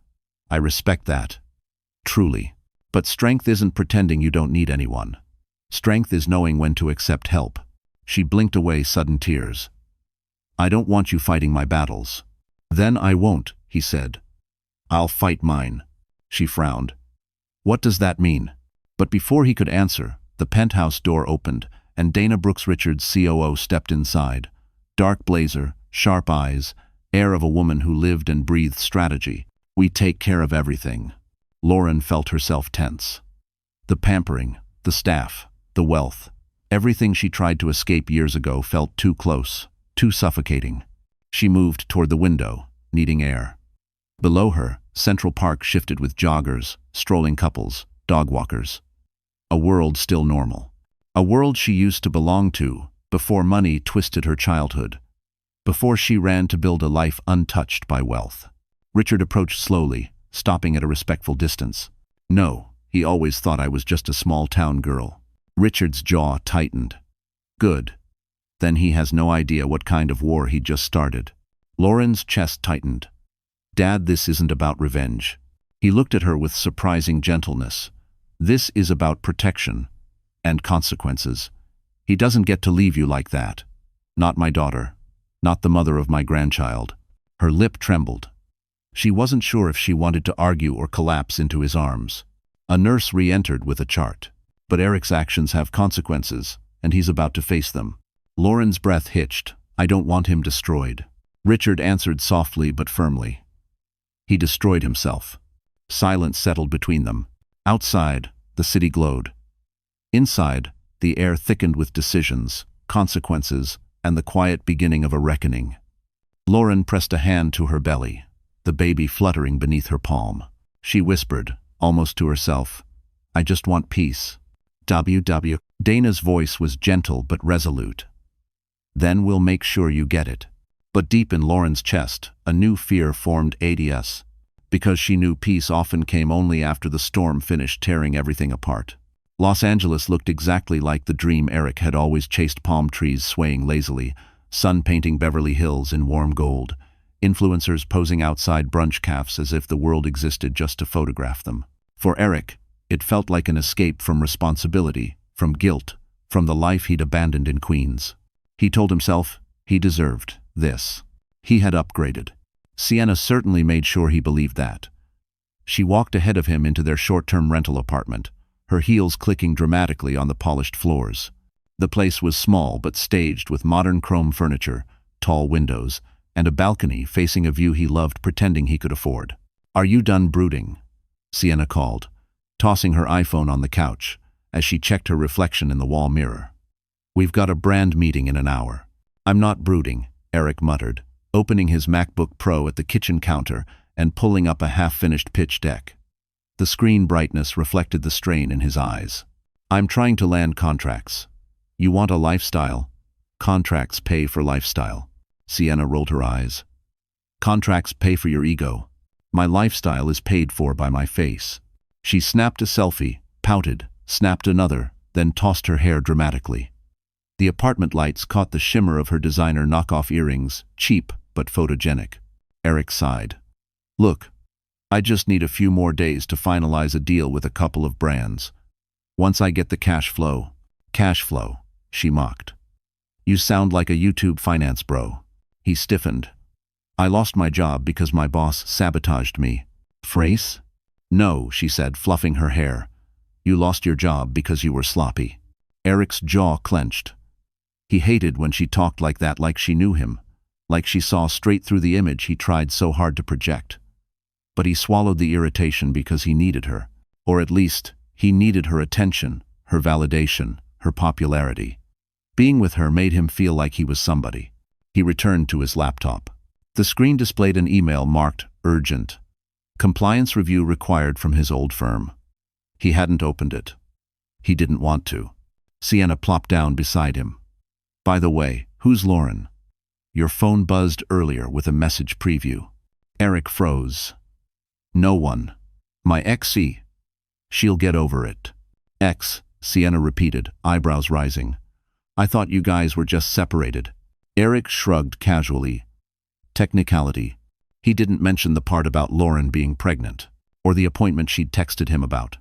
I respect that. Truly. But strength isn't pretending you don't need anyone. Strength is knowing when to accept help." She blinked away sudden tears. "I don't want you fighting my battles." "Then I won't," he said. "I'll fight mine." She frowned. "What does that mean?" But before he could answer, the penthouse door opened, and Dana Brooks, Richard's COO, stepped inside. Dark blazer, sharp eyes, air of a woman who lived and breathed strategy. "We take care of everything." Lauren felt herself tense. The pampering, the staff, the wealth, everything she tried to escape years ago felt too close, too suffocating. She moved toward the window, needing air. Below her, Central Park shifted with joggers, strolling couples, dog walkers. A world still normal. A world she used to belong to, before money twisted her childhood. Before she ran to build a life untouched by wealth. Richard approached slowly, stopping at a respectful distance. "No, he always thought I was just a small-town girl." Richard's jaw tightened. "Good. Then he has no idea what kind of war he'd just started." Lauren's chest tightened. "Dad, this isn't about revenge." He looked at her with surprising gentleness. "This is about protection. And consequences. He doesn't get to leave you like that. Not my daughter. Not the mother of my grandchild." Her lip trembled. She wasn't sure if she wanted to argue or collapse into his arms. A nurse re-entered with a chart. But Eric's actions have consequences, and he's about to face them. Lauren's breath hitched. "I don't want him destroyed." Richard answered softly but firmly. "He destroyed himself." Silence settled between them. Outside, the city glowed. Inside, the air thickened with decisions, consequences, and the quiet beginning of a reckoning. Lauren pressed a hand to her belly, the baby fluttering beneath her palm. She whispered, almost to herself, "I just want peace." W. Dana's voice was gentle but resolute. "Then we'll make sure you get it." But deep in Lauren's chest, a new fear formed ADS, because she knew peace often came only after the storm finished tearing everything apart. Los Angeles looked exactly like the dream Eric had always chased: palm trees swaying lazily, sun painting Beverly Hills in warm gold, influencers posing outside brunch cafes as if the world existed just to photograph them. For Eric, it felt like an escape from responsibility, from guilt, from the life he'd abandoned in Queens. He told himself he deserved this. He had upgraded. Sienna certainly made sure he believed that. She walked ahead of him into their short-term rental apartment, her heels clicking dramatically on the polished floors. The place was small but staged with modern chrome furniture, tall windows, and a balcony facing a view he loved pretending he could afford. "Are you done brooding?" Sienna called, tossing her iPhone on the couch as she checked her reflection in the wall mirror. "We've got a brand meeting in an hour." "I'm not brooding," Eric muttered, opening his MacBook Pro at the kitchen counter and pulling up a half-finished pitch deck. The screen brightness reflected the strain in his eyes. "I'm trying to land contracts. You want a lifestyle? Contracts pay for lifestyle." Sienna rolled her eyes. "Contracts pay for your ego. My lifestyle is paid for by my face." She snapped a selfie, pouted, snapped another, then tossed her hair dramatically. The apartment lights caught the shimmer of her designer knockoff earrings, cheap but photogenic. Eric sighed. "Look, I just need a few more days to finalize a deal with a couple of brands. Once I get the cash flow." "Cash flow," she mocked. "You sound like a YouTube finance bro." He stiffened. "I lost my job because my boss sabotaged me." "Phrase?" "No," she said, fluffing her hair. "You lost your job because you were sloppy." Eric's jaw clenched. He hated when she talked like that, like she knew him, like she saw straight through the image he tried so hard to project. But he swallowed the irritation because he needed her. Or at least, he needed her attention, her validation, her popularity. Being with her made him feel like he was somebody. He returned to his laptop. The screen displayed an email marked urgent. Compliance review required from his old firm. He hadn't opened it. He didn't want to. Sienna plopped down beside him. By the way, who's Lauren? Your phone buzzed earlier with a message preview. Eric froze. No one. My ex-C. She'll get over it. Ex, Sienna repeated, eyebrows rising. I thought you guys were just separated. Eric shrugged casually. Technicality. He didn't mention the part about Lauren being pregnant, or the appointment she'd texted him about,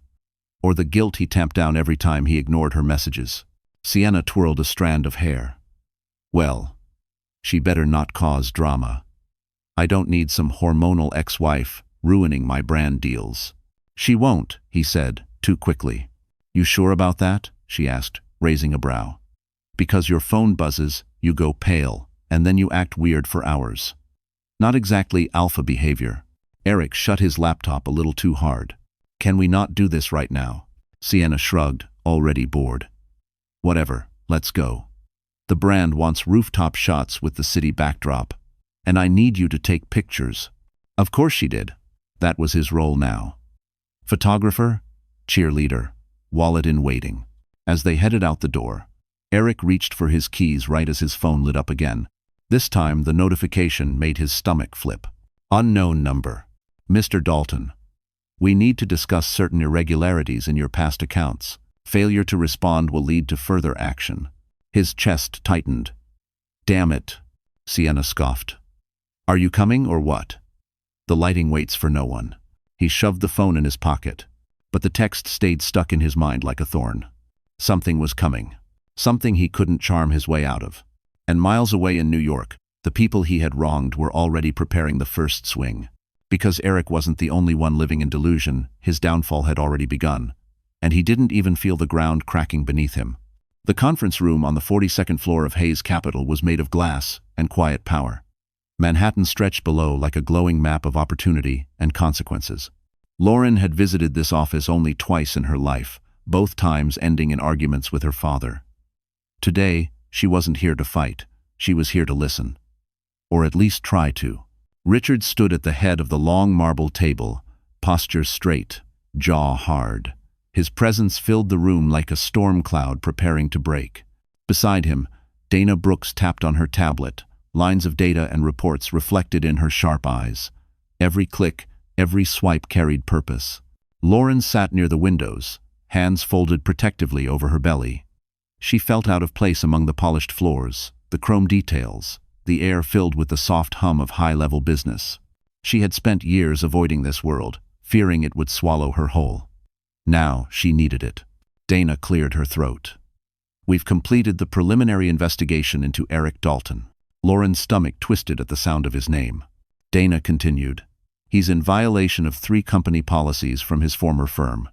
or the guilt he tamped down every time he ignored her messages. Sienna twirled a strand of hair. Well, she better not cause drama. I don't need some hormonal ex-wife ruining my brand deals. She won't, he said, too quickly. You sure about that? She asked, raising a brow. Because your phone buzzes, you go pale, and then you act weird for hours. Not exactly alpha behavior. Eric shut his laptop a little too hard. Can we not do this right now? Sienna shrugged, already bored. Whatever, let's go. The brand wants rooftop shots with the city backdrop, and I need you to take pictures. Of course she did. That was his role now. Photographer, cheerleader, wallet in waiting. As they headed out the door, Eric reached for his keys right as his phone lit up again. This time, the notification made his stomach flip. Unknown number. Mr. Dalton. We need to discuss certain irregularities in your past accounts. Failure to respond will lead to further action. His chest tightened. Damn it, Sienna scoffed. Are you coming or what? The lighting waits for no one. He shoved the phone in his pocket, but the text stayed stuck in his mind like a thorn. Something was coming. Something he couldn't charm his way out of. And miles away in New York, the people he had wronged were already preparing the first swing. Because Eric wasn't the only one living in delusion, his downfall had already begun, and he didn't even feel the ground cracking beneath him. The conference room on the 42nd floor of Hayes Capital was made of glass and quiet power. Manhattan stretched below like a glowing map of opportunity and consequences. Lauren had visited this office only twice in her life, both times ending in arguments with her father. Today, she wasn't here to fight. She was here to listen. Or at least try to. Richard stood at the head of the long marble table, posture straight, jaw hard. His presence filled the room like a storm cloud preparing to break. Beside him, Dana Brooks tapped on her tablet, lines of data and reports reflected in her sharp eyes. Every click, every swipe carried purpose. Lauren sat near the windows, hands folded protectively over her belly. She felt out of place among the polished floors, the chrome details, the air filled with the soft hum of high-level business. She had spent years avoiding this world, fearing it would swallow her whole. Now she needed it. Dana cleared her throat. We've completed the preliminary investigation into Eric Dalton. Lauren's stomach twisted at the sound of his name. Dana continued. He's in violation of 3 company policies from his former firm.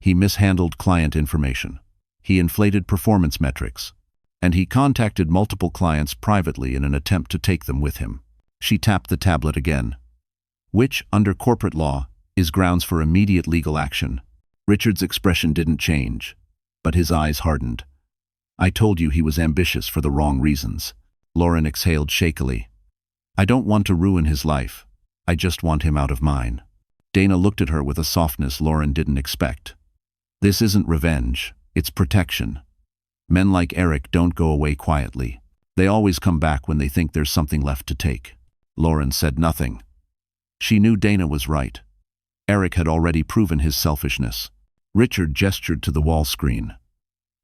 He mishandled client information. He inflated performance metrics. And he contacted multiple clients privately in an attempt to take them with him. She tapped the tablet again. Which, under corporate law, is grounds for immediate legal action. Richard's expression didn't change, but his eyes hardened. I told you he was ambitious for the wrong reasons. Lauren exhaled shakily. I don't want to ruin his life. I just want him out of mine. Dana looked at her with a softness Lauren didn't expect. This isn't revenge, it's protection. Men like Eric don't go away quietly. They always come back when they think there's something left to take. Lauren said nothing. She knew Dana was right. Eric had already proven his selfishness. Richard gestured to the wall screen.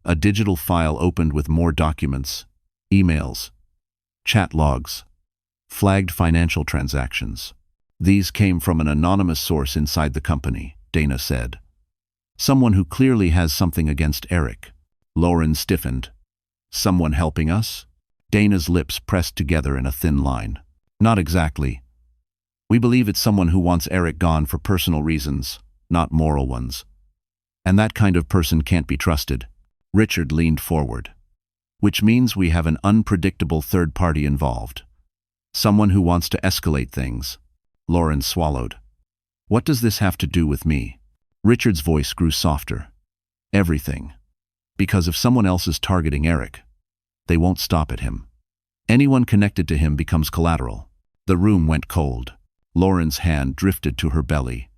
A digital file opened with more documents, emails, chat logs, flagged financial transactions. These came from an anonymous source inside the company, Dana said. Someone who clearly has something against Eric. Lauren stiffened. Someone helping us? Dana's lips pressed together in a thin line. Not exactly. We believe it's someone who wants Eric gone for personal reasons, not moral ones. And that kind of person can't be trusted. Richard leaned forward. Which means we have an unpredictable third party involved. Someone who wants to escalate things. Lauren swallowed. What does this have to do with me? Richard's voice grew softer. Everything. Because if someone else is targeting Eric, they won't stop at him. Anyone connected to him becomes collateral. The room went cold. Lauren's hand drifted to her belly.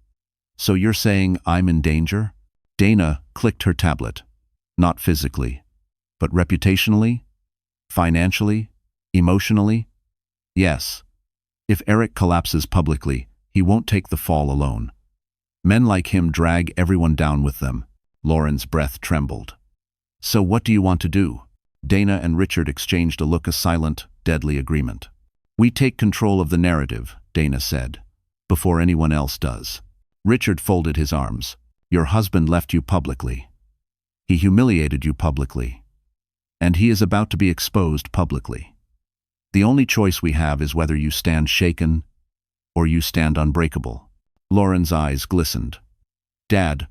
So you're saying I'm in danger? Dana clicked her tablet. Not physically, but reputationally? Financially? Emotionally? Yes. If Eric collapses publicly, he won't take the fall alone. Men like him drag everyone down with them. Lauren's breath trembled. So what do you want to do? Dana and Richard exchanged a look, a silent, deadly agreement. We take control of the narrative, Dana said, before anyone else does. Richard folded his arms. Your husband left you publicly. He humiliated you publicly. And he is about to be exposed publicly. The only choice we have is whether you stand shaken or you stand unbreakable. Lauren's eyes glistened. Dad,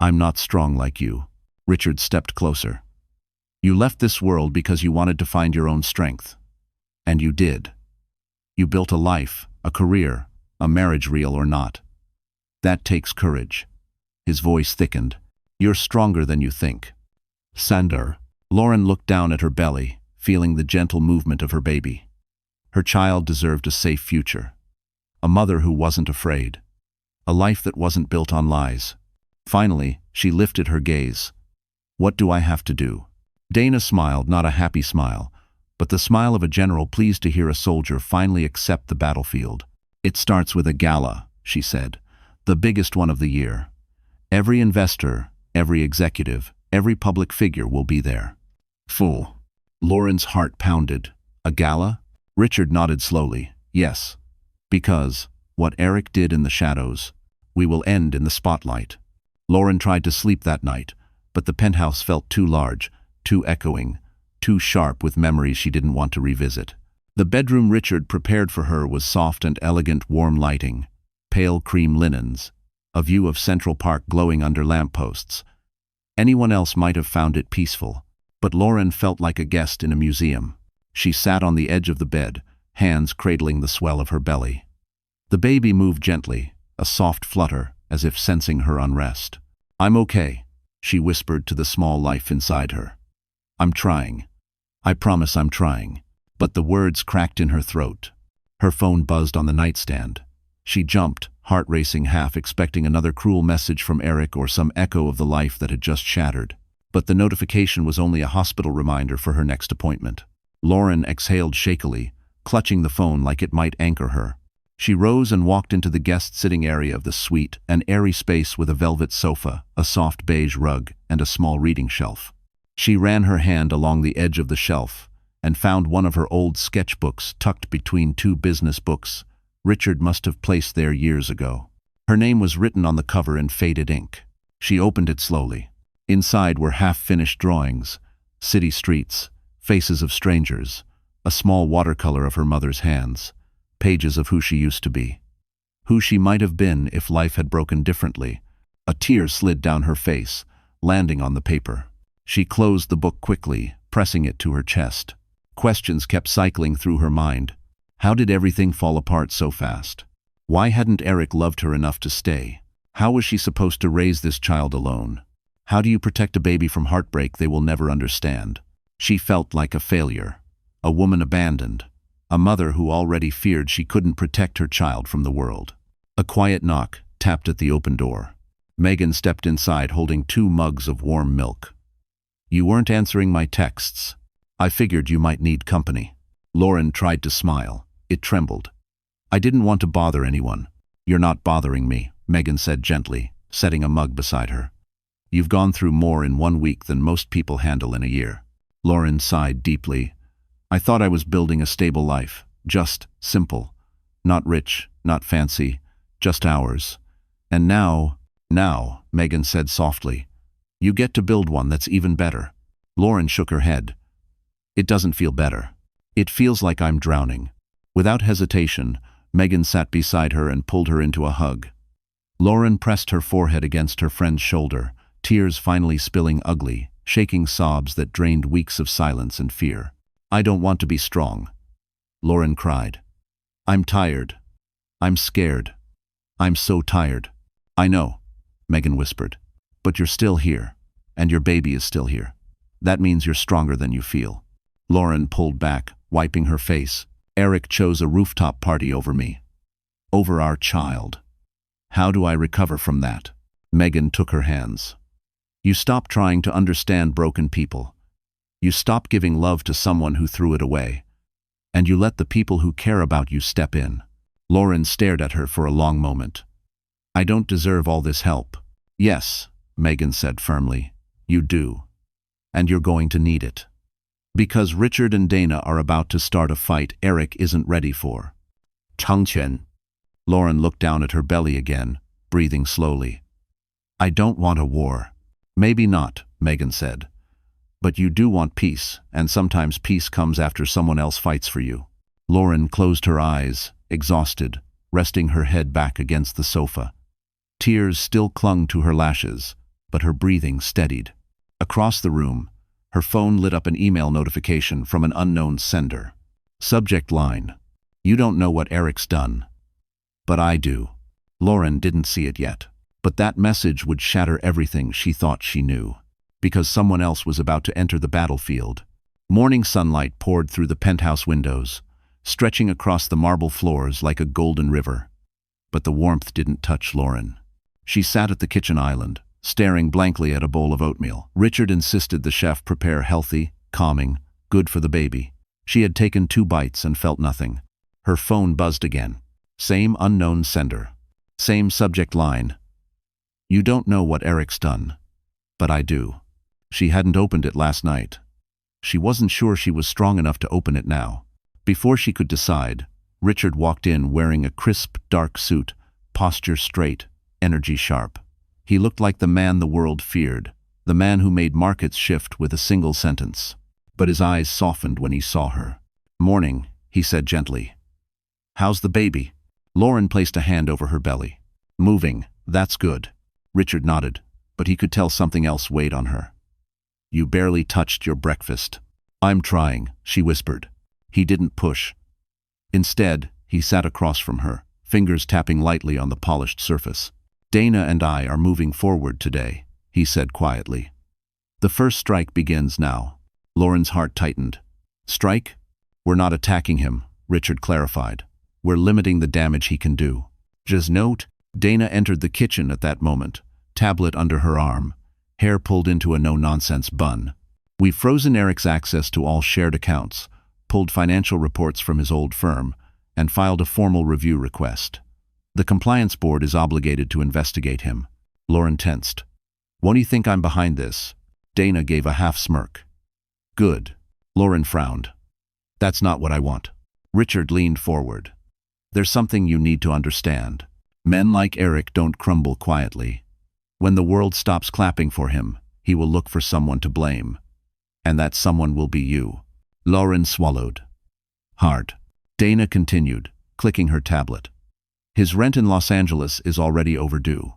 I'm not strong like you. Richard stepped closer. You left this world because you wanted to find your own strength. And you did. You built a life, a career, a marriage, real or not. That takes courage. His voice thickened. You're stronger than you think. Sander. Lauren looked down at her belly, feeling the gentle movement of her baby. Her child deserved a safe future. A mother who wasn't afraid. A life that wasn't built on lies. Finally, she lifted her gaze. What do I have to do? Dana smiled, not a happy smile, but the smile of a general pleased to hear a soldier finally accept the battlefield. It starts with a gala, she said, the biggest one of the year. Every investor, every executive, every public figure will be there. Fool. Lauren's heart pounded. A gala? Richard nodded slowly. Yes. Because, what Eric did in the shadows, we will end in the spotlight. Lauren tried to sleep that night, but the penthouse felt too large, too echoing, too sharp with memories she didn't want to revisit. The bedroom Richard prepared for her was soft and elegant, warm lighting, pale cream linens, a view of Central Park glowing under lampposts. Anyone else might have found it peaceful, but Lauren felt like a guest in a museum. She sat on the edge of the bed, hands cradling the swell of her belly. The baby moved gently, a soft flutter, as if sensing her unrest. I'm okay, she whispered to the small life inside her. I'm trying. I promise I'm trying. But the words cracked in her throat. Her phone buzzed on the nightstand. She jumped, heart racing, half expecting another cruel message from Eric or some echo of the life that had just shattered. But the notification was only a hospital reminder for her next appointment. Lauren exhaled shakily, clutching the phone like it might anchor her. She rose and walked into the guest sitting area of the suite, an airy space with a velvet sofa, a soft beige rug, and a small reading shelf. She ran her hand along the edge of the shelf and found one of her old sketchbooks tucked between two business books Richard must have placed there years ago. Her name was written on the cover in faded ink. She opened it slowly. Inside were half-finished drawings, city streets, faces of strangers, a small watercolor of her mother's hands, pages of who she used to be, who she might have been if life had broken differently. A tear slid down her face, landing on the paper. She closed the book quickly, pressing it to her chest. Questions kept cycling through her mind. How did everything fall apart so fast? Why hadn't Eric loved her enough to stay? How was she supposed to raise this child alone? How do you protect a baby from heartbreak they will never understand? She felt like a failure, a woman abandoned, a mother who already feared she couldn't protect her child from the world. A quiet knock tapped at the open door. Megan stepped inside holding 2 mugs of warm milk. You weren't answering my texts. I figured you might need company. Lauren tried to smile. It trembled. I didn't want to bother anyone. You're not bothering me, Megan said gently, setting a mug beside her. You've gone through more in 1 week than most people handle in a year. Lauren sighed deeply. I thought I was building a stable life. Just simple. Not rich, not fancy, just ours. And now, Megan said softly, you get to build one that's even better. Lauren shook her head. It doesn't feel better. It feels like I'm drowning. Without hesitation, Megan sat beside her and pulled her into a hug. Lauren pressed her forehead against her friend's shoulder, tears finally spilling ugly, shaking sobs that drained weeks of silence and fear. "I don't want to be strong," Lauren cried. "I'm tired. I'm scared. I'm so tired." "I know," Megan whispered. "But you're still here, and your baby is still here. That means you're stronger than you feel." Lauren pulled back, wiping her face. "Eric chose a rooftop party over me. Over our child. How do I recover from that?" Megan took her hands. "You stop trying to understand broken people. You stop giving love to someone who threw it away. And you let the people who care about you step in." Lauren stared at her for a long moment. "I don't deserve all this help." "Yes," Megan said firmly. "You do. And you're going to need it. Because Richard and Dana are about to start a fight Eric isn't ready for." "Changchen." Lauren looked down at her belly again, breathing slowly. "I don't want a war." "Maybe not," Megan said. "But you do want peace, and sometimes peace comes after someone else fights for you." Lauren closed her eyes, exhausted, resting her head back against the sofa. Tears still clung to her lashes, but her breathing steadied. Across the room, her phone lit up an email notification from an unknown sender. Subject line: "You don't know what Eric's done. But I do." Lauren didn't see it yet. But that message would shatter everything she thought she knew. Because someone else was about to enter the battlefield. Morning sunlight poured through the penthouse windows, stretching across the marble floors like a golden river. But the warmth didn't touch Lauren. She sat at the kitchen island, staring blankly at a bowl of oatmeal. Richard insisted the chef prepare healthy, calming, good for the baby. She had taken 2 bites and felt nothing. Her phone buzzed again. Same unknown sender. Same subject line: "You don't know what Eric's done. But I do." She hadn't opened it last night. She wasn't sure she was strong enough to open it now. Before she could decide, Richard walked in wearing a crisp, dark suit, posture straight, energy sharp. He looked like the man the world feared, the man who made markets shift with a single sentence. But his eyes softened when he saw her. "Morning," he said gently. "How's the baby?" Lauren placed a hand over her belly. "Moving, that's good." Richard nodded, but he could tell something else weighed on her. "You barely touched your breakfast." "I'm trying," she whispered. He didn't push. Instead, he sat across from her, fingers tapping lightly on the polished surface. "Dana and I are moving forward today," he said quietly. "The first strike begins now." Lauren's heart tightened. "Strike? We're not attacking him," Richard clarified. "We're limiting the damage he can do." Just note, Dana entered the kitchen at that moment, tablet under her arm, hair pulled into a no-nonsense bun. "We've frozen Eric's access to all shared accounts, pulled financial reports from his old firm, and filed a formal review request. The compliance board is obligated to investigate him." Lauren tensed. "Won't you think I'm behind this?" Dana gave a half smirk. "Good." Lauren frowned. "That's not what I want." Richard leaned forward. "There's something you need to understand. Men like Eric don't crumble quietly. When the world stops clapping for him, he will look for someone to blame. And that someone will be you." Lauren swallowed hard. Dana continued, clicking her tablet. "His rent in Los Angeles is already overdue.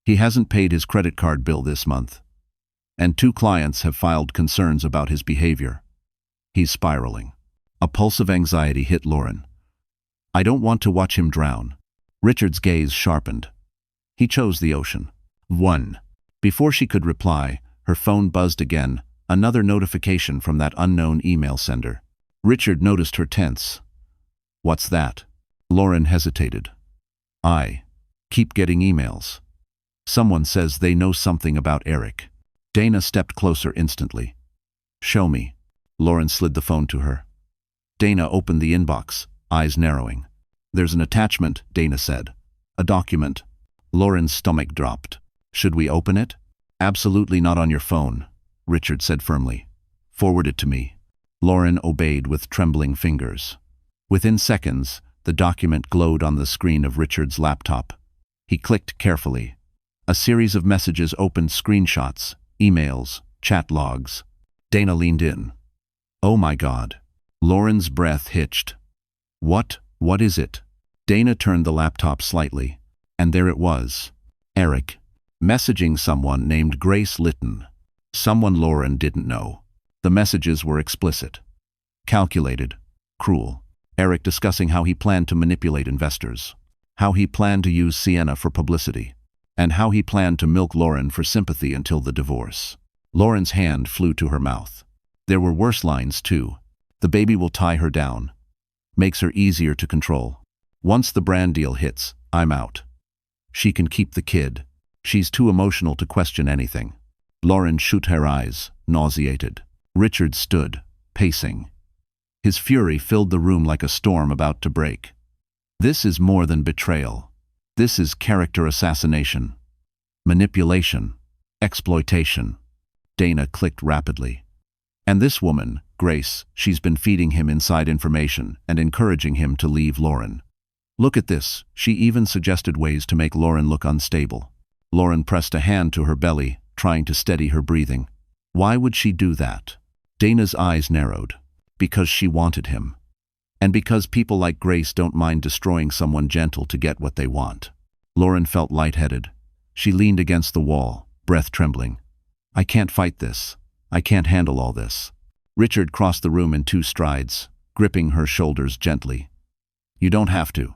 He hasn't paid his credit card bill this month. And 2 clients have filed concerns about his behavior. He's spiraling." A pulse of anxiety hit Lauren. "I don't want to watch him drown." Richard's gaze sharpened. He chose the ocean. 1. Before she could reply, her phone buzzed again, another notification from that unknown email sender. Richard noticed her tense. "What's that?" Lauren hesitated. "I keep getting emails. Someone says they know something about Eric." Dana stepped closer instantly. "Show me." Lauren slid the phone to her. Dana opened the inbox, eyes narrowing. "There's an attachment," Dana said. "A document." Lauren's stomach dropped. "Should we open it?" "Absolutely not on your phone," Richard said firmly. "Forward it to me." Lauren obeyed with trembling fingers. Within seconds, the document glowed on the screen of Richard's laptop. He clicked carefully. A series of messages opened: screenshots, emails, chat logs. Dana leaned in. "Oh my God." Lauren's breath hitched. What is it?" Dana turned the laptop slightly, and there it was. Eric, messaging someone named Grace Litton. Someone Lauren didn't know. The messages were explicit. Calculated. Cruel. Eric discussing how he planned to manipulate investors. How he planned to use Sienna for publicity. And how he planned to milk Lauren for sympathy until the divorce. Lauren's hand flew to her mouth. There were worse lines too. The baby will tie her down. Makes her easier to control. Once the brand deal hits, I'm out. She can keep the kid. She's too emotional to question anything. Lauren shut her eyes, nauseated. Richard stood, pacing. His fury filled the room like a storm about to break. This is more than betrayal. This is character assassination. Manipulation. Exploitation. Dana clicked rapidly. And this woman, Grace, she's been feeding him inside information and encouraging him to leave Lauren. Look at this, she even suggested ways to make Lauren look unstable. Lauren pressed a hand to her belly, trying to steady her breathing. Why would she do that? Dana's eyes narrowed. Because she wanted him. And because people like Grace don't mind destroying someone gentle to get what they want. Lauren felt lightheaded. She leaned against the wall, breath trembling. I can't fight this. I can't handle all this. Richard crossed the room in 2 strides, gripping her shoulders gently. You don't have to.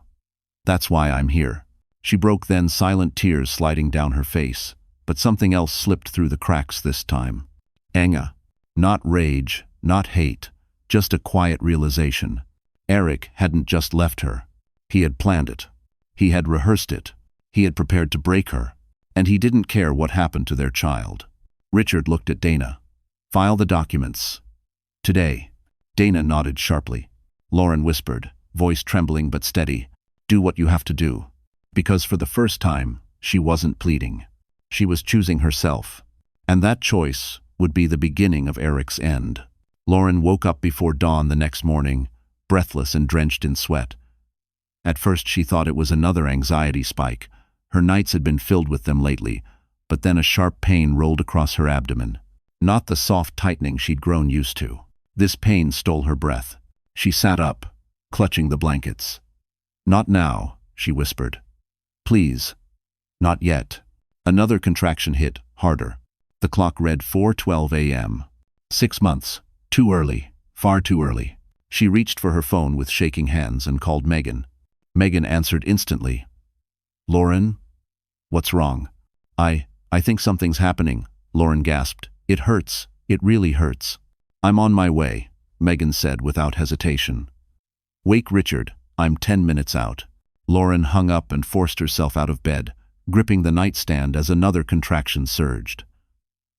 That's why I'm here. She broke then, silent tears sliding down her face, but something else slipped through the cracks this time. Anger. Not rage, not hate, just a quiet realization. Eric hadn't just left her. He had planned it. He had rehearsed it. He had prepared to break her. And he didn't care what happened to their child. Richard looked at Dana. File the documents. Today. Dana nodded sharply. Lauren whispered, voice trembling but steady. Do what you have to do. Because for the first time, she wasn't pleading. She was choosing herself. And that choice would be the beginning of Eric's end. Lauren woke up before dawn the next morning, breathless and drenched in sweat. At first she thought it was another anxiety spike. Her nights had been filled with them lately, but then a sharp pain rolled across her abdomen. Not the soft tightening she'd grown used to. This pain stole her breath. She sat up, clutching the blankets. Not now, she whispered. Please. Not yet. Another contraction hit, harder. The clock read 4:12 a.m. 6 months. Too early. Far too early. She reached for her phone with shaking hands and called Megan. Megan answered instantly. Lauren? What's wrong? I think something's happening, Lauren gasped. It hurts. It really hurts. I'm on my way, Megan said without hesitation. Wake Richard. I'm 10 minutes out. Lauren hung up and forced herself out of bed, gripping the nightstand as another contraction surged.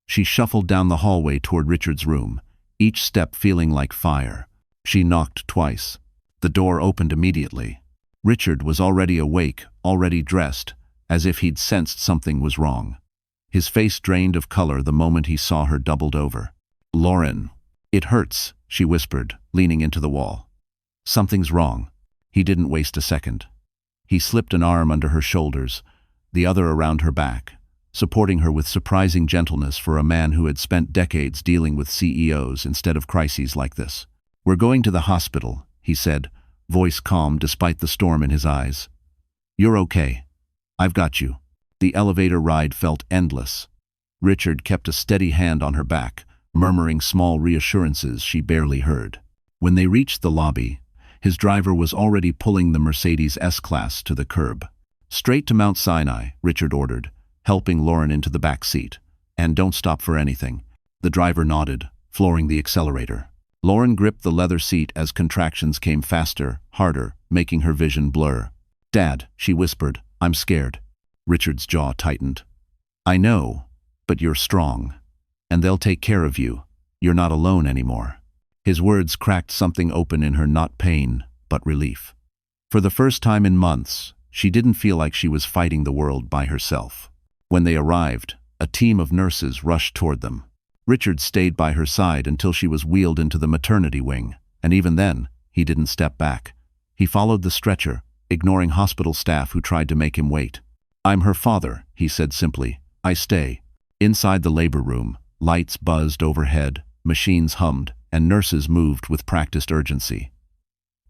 She shuffled down the hallway toward Richard's room, each step feeling like fire. She knocked twice. The door opened immediately. Richard was already awake, already dressed, as if he'd sensed something was wrong. His face drained of color the moment he saw her doubled over. Lauren. It hurts, she whispered, leaning into the wall. Something's wrong. He didn't waste a second. He slipped an arm under her shoulders, the other around her back, supporting her with surprising gentleness for a man who had spent decades dealing with CEOs instead of crises like this. We're going to the hospital, he said, voice calm despite the storm in his eyes. You're okay. I've got you. The elevator ride felt endless. Richard kept a steady hand on her back, murmuring small reassurances she barely heard. When they reached the lobby, his driver was already pulling the Mercedes S-Class to the curb. Straight to Mount Sinai, Richard ordered, helping Lauren into the back seat. And don't stop for anything. The driver nodded, flooring the accelerator. Lauren gripped the leather seat as contractions came faster, harder, making her vision blur. Dad, she whispered, I'm scared. Richard's jaw tightened. I know, but you're strong. And they'll take care of you. You're not alone anymore. His words cracked something open in her, not pain, but relief. For the first time in months, she didn't feel like she was fighting the world by herself. When they arrived, a team of nurses rushed toward them. Richard stayed by her side until she was wheeled into the maternity wing, and even then, he didn't step back. He followed the stretcher, ignoring hospital staff who tried to make him wait. I'm her father, he said simply. I stay. Inside the labor room, lights buzzed overhead, machines hummed, and nurses moved with practiced urgency.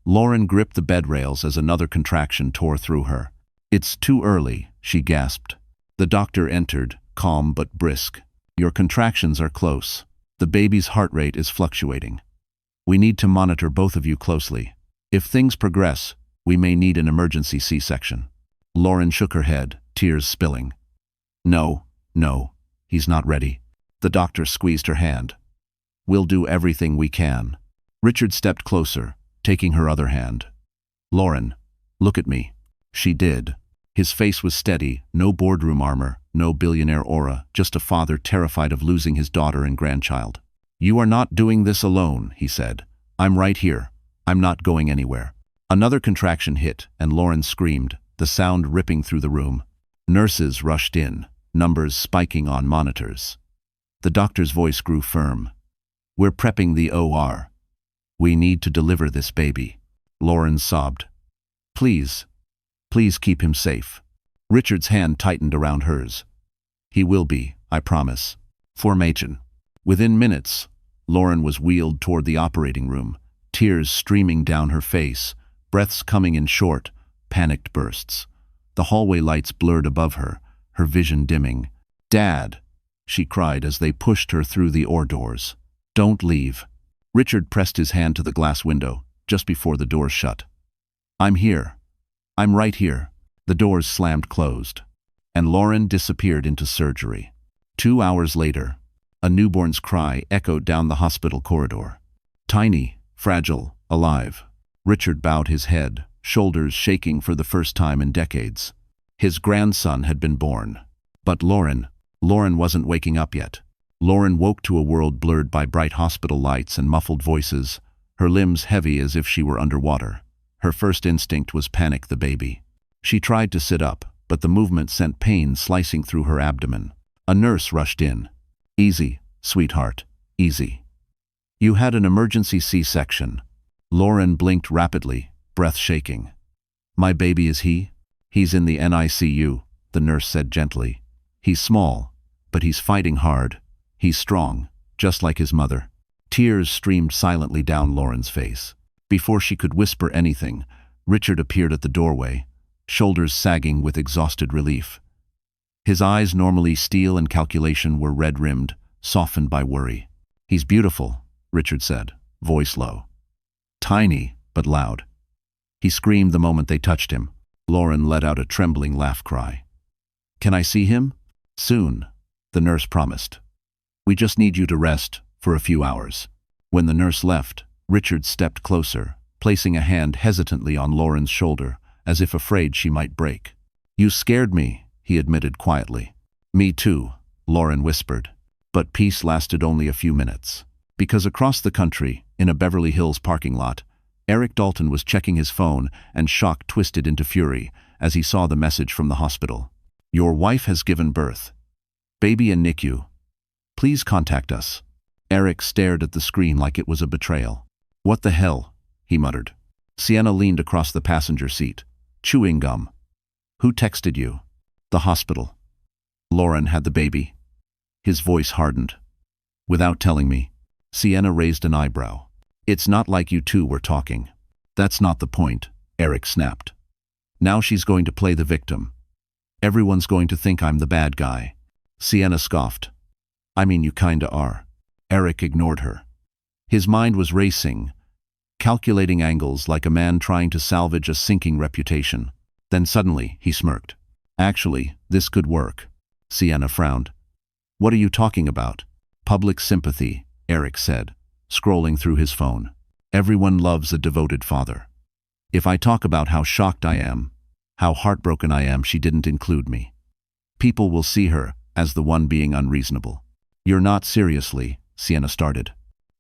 Lauren gripped the bed rails as another contraction tore through her. It's too early, she gasped. The doctor entered, calm but brisk. Your contractions are close. The baby's heart rate is fluctuating. We need to monitor both of you closely. If things progress, we may need an emergency C-section. Lauren shook her head, tears spilling. No, he's not ready. The doctor squeezed her hand. We'll do everything we can. Richard stepped closer, taking her other hand. Lauren, look at me. She did. His face was steady, no boardroom armor, no billionaire aura, just a father terrified of losing his daughter and grandchild. You are not doing this alone, he said. I'm right here. I'm not going anywhere. Another contraction hit, and Lauren screamed, the sound ripping through the room. Nurses rushed in, numbers spiking on monitors. The doctor's voice grew firm. We're prepping the OR. We need to deliver this baby. Lauren sobbed. Please keep him safe. Richard's hand tightened around hers. He will be, I promise. Formation. Within minutes, Lauren was wheeled toward the operating room, tears streaming down her face, breaths coming in short, panicked bursts. The hallway lights blurred above her, her vision dimming. Dad, she cried as they pushed her through the OR doors. Don't leave. Richard pressed his hand to the glass window, just before the doors shut. I'm here. I'm right here. The doors slammed closed, and Lauren disappeared into surgery. 2 hours later, a newborn's cry echoed down the hospital corridor. Tiny, fragile, alive. Richard bowed his head, shoulders shaking for the first time in decades. His grandson had been born. But Lauren wasn't waking up yet. Lauren woke to a world blurred by bright hospital lights and muffled voices, her limbs heavy as if she were underwater. Her first instinct was panic the baby. She tried to sit up, but the movement sent pain slicing through her abdomen. A nurse rushed in. Easy, sweetheart, easy. You had an emergency C-section. Lauren blinked rapidly, breath shaking. My baby is he? He's in the NICU, the nurse said gently. He's small, but he's fighting hard. He's strong, just like his mother. Tears streamed silently down Lauren's face. Before she could whisper anything, Richard appeared at the doorway, shoulders sagging with exhausted relief. His eyes, normally steel and calculation, were red-rimmed, softened by worry. He's beautiful, Richard said, voice low. Tiny, but loud. He screamed the moment they touched him. Lauren let out a trembling laugh cry. Can I see him? Soon, the nurse promised. We just need you to rest for a few hours. When the nurse left, Richard stepped closer, placing a hand hesitantly on Lauren's shoulder, as if afraid she might break. You scared me, he admitted quietly. Me too, Lauren whispered. But peace lasted only a few minutes. Because across the country, in a Beverly Hills parking lot, Eric Dalton was checking his phone, and shock twisted into fury as he saw the message from the hospital. Your wife has given birth. Baby in NICU. Please contact us. Eric stared at the screen like it was a betrayal. What the hell? He muttered. Sienna leaned across the passenger seat, chewing gum. Who texted you? The hospital. Lauren had the baby. His voice hardened. Without telling me. Sienna raised an eyebrow. It's not like you two were talking. That's not the point, Eric snapped. Now she's going to play the victim. Everyone's going to think I'm the bad guy. Sienna scoffed. I mean, you kinda are. Eric ignored her. His mind was racing, calculating angles like a man trying to salvage a sinking reputation. Then suddenly, he smirked. Actually, this could work. Sienna frowned. What are you talking about? Public sympathy, Eric said, scrolling through his phone. Everyone loves a devoted father. If I talk about how shocked I am, how heartbroken I am she didn't include me, people will see her as the one being unreasonable. You're not seriously, Sienna started.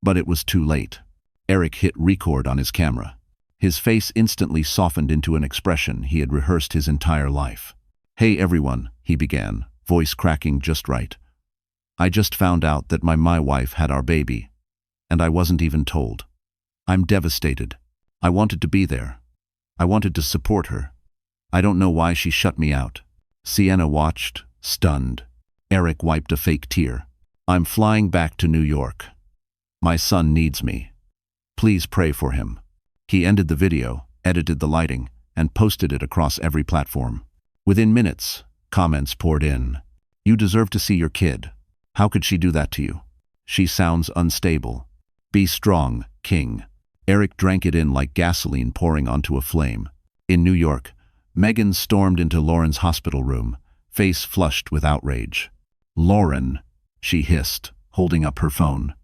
But it was too late. Eric hit record on his camera. His face instantly softened into an expression he had rehearsed his entire life. Hey everyone, he began, voice cracking just right. I just found out that my wife had our baby, and I wasn't even told. I'm devastated. I wanted to be there. I wanted to support her. I don't know why she shut me out. Sienna watched, stunned. Eric wiped a fake tear. I'm flying back to New York. My son needs me. Please pray for him. He ended the video, edited the lighting, and posted it across every platform. Within minutes, comments poured in. You deserve to see your kid. How could she do that to you? She sounds unstable. Be strong, King. Eric drank it in like gasoline pouring onto a flame. In New York, Megan stormed into Lauren's hospital room, face flushed with outrage. Lauren, she hissed, holding up her phone.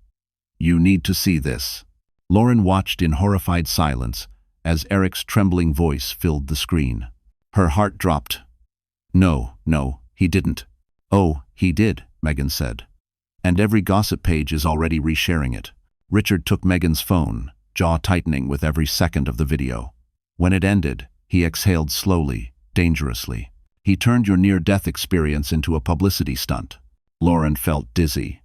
You need to see this. Lauren watched in horrified silence as Eric's trembling voice filled the screen. Her heart dropped. No, he didn't. Oh, he did, Megan said. And every gossip page is already resharing it. Richard took Megan's phone, jaw tightening with every second of the video. When it ended, he exhaled slowly, dangerously. He turned your near-death experience into a publicity stunt. Lauren felt dizzy.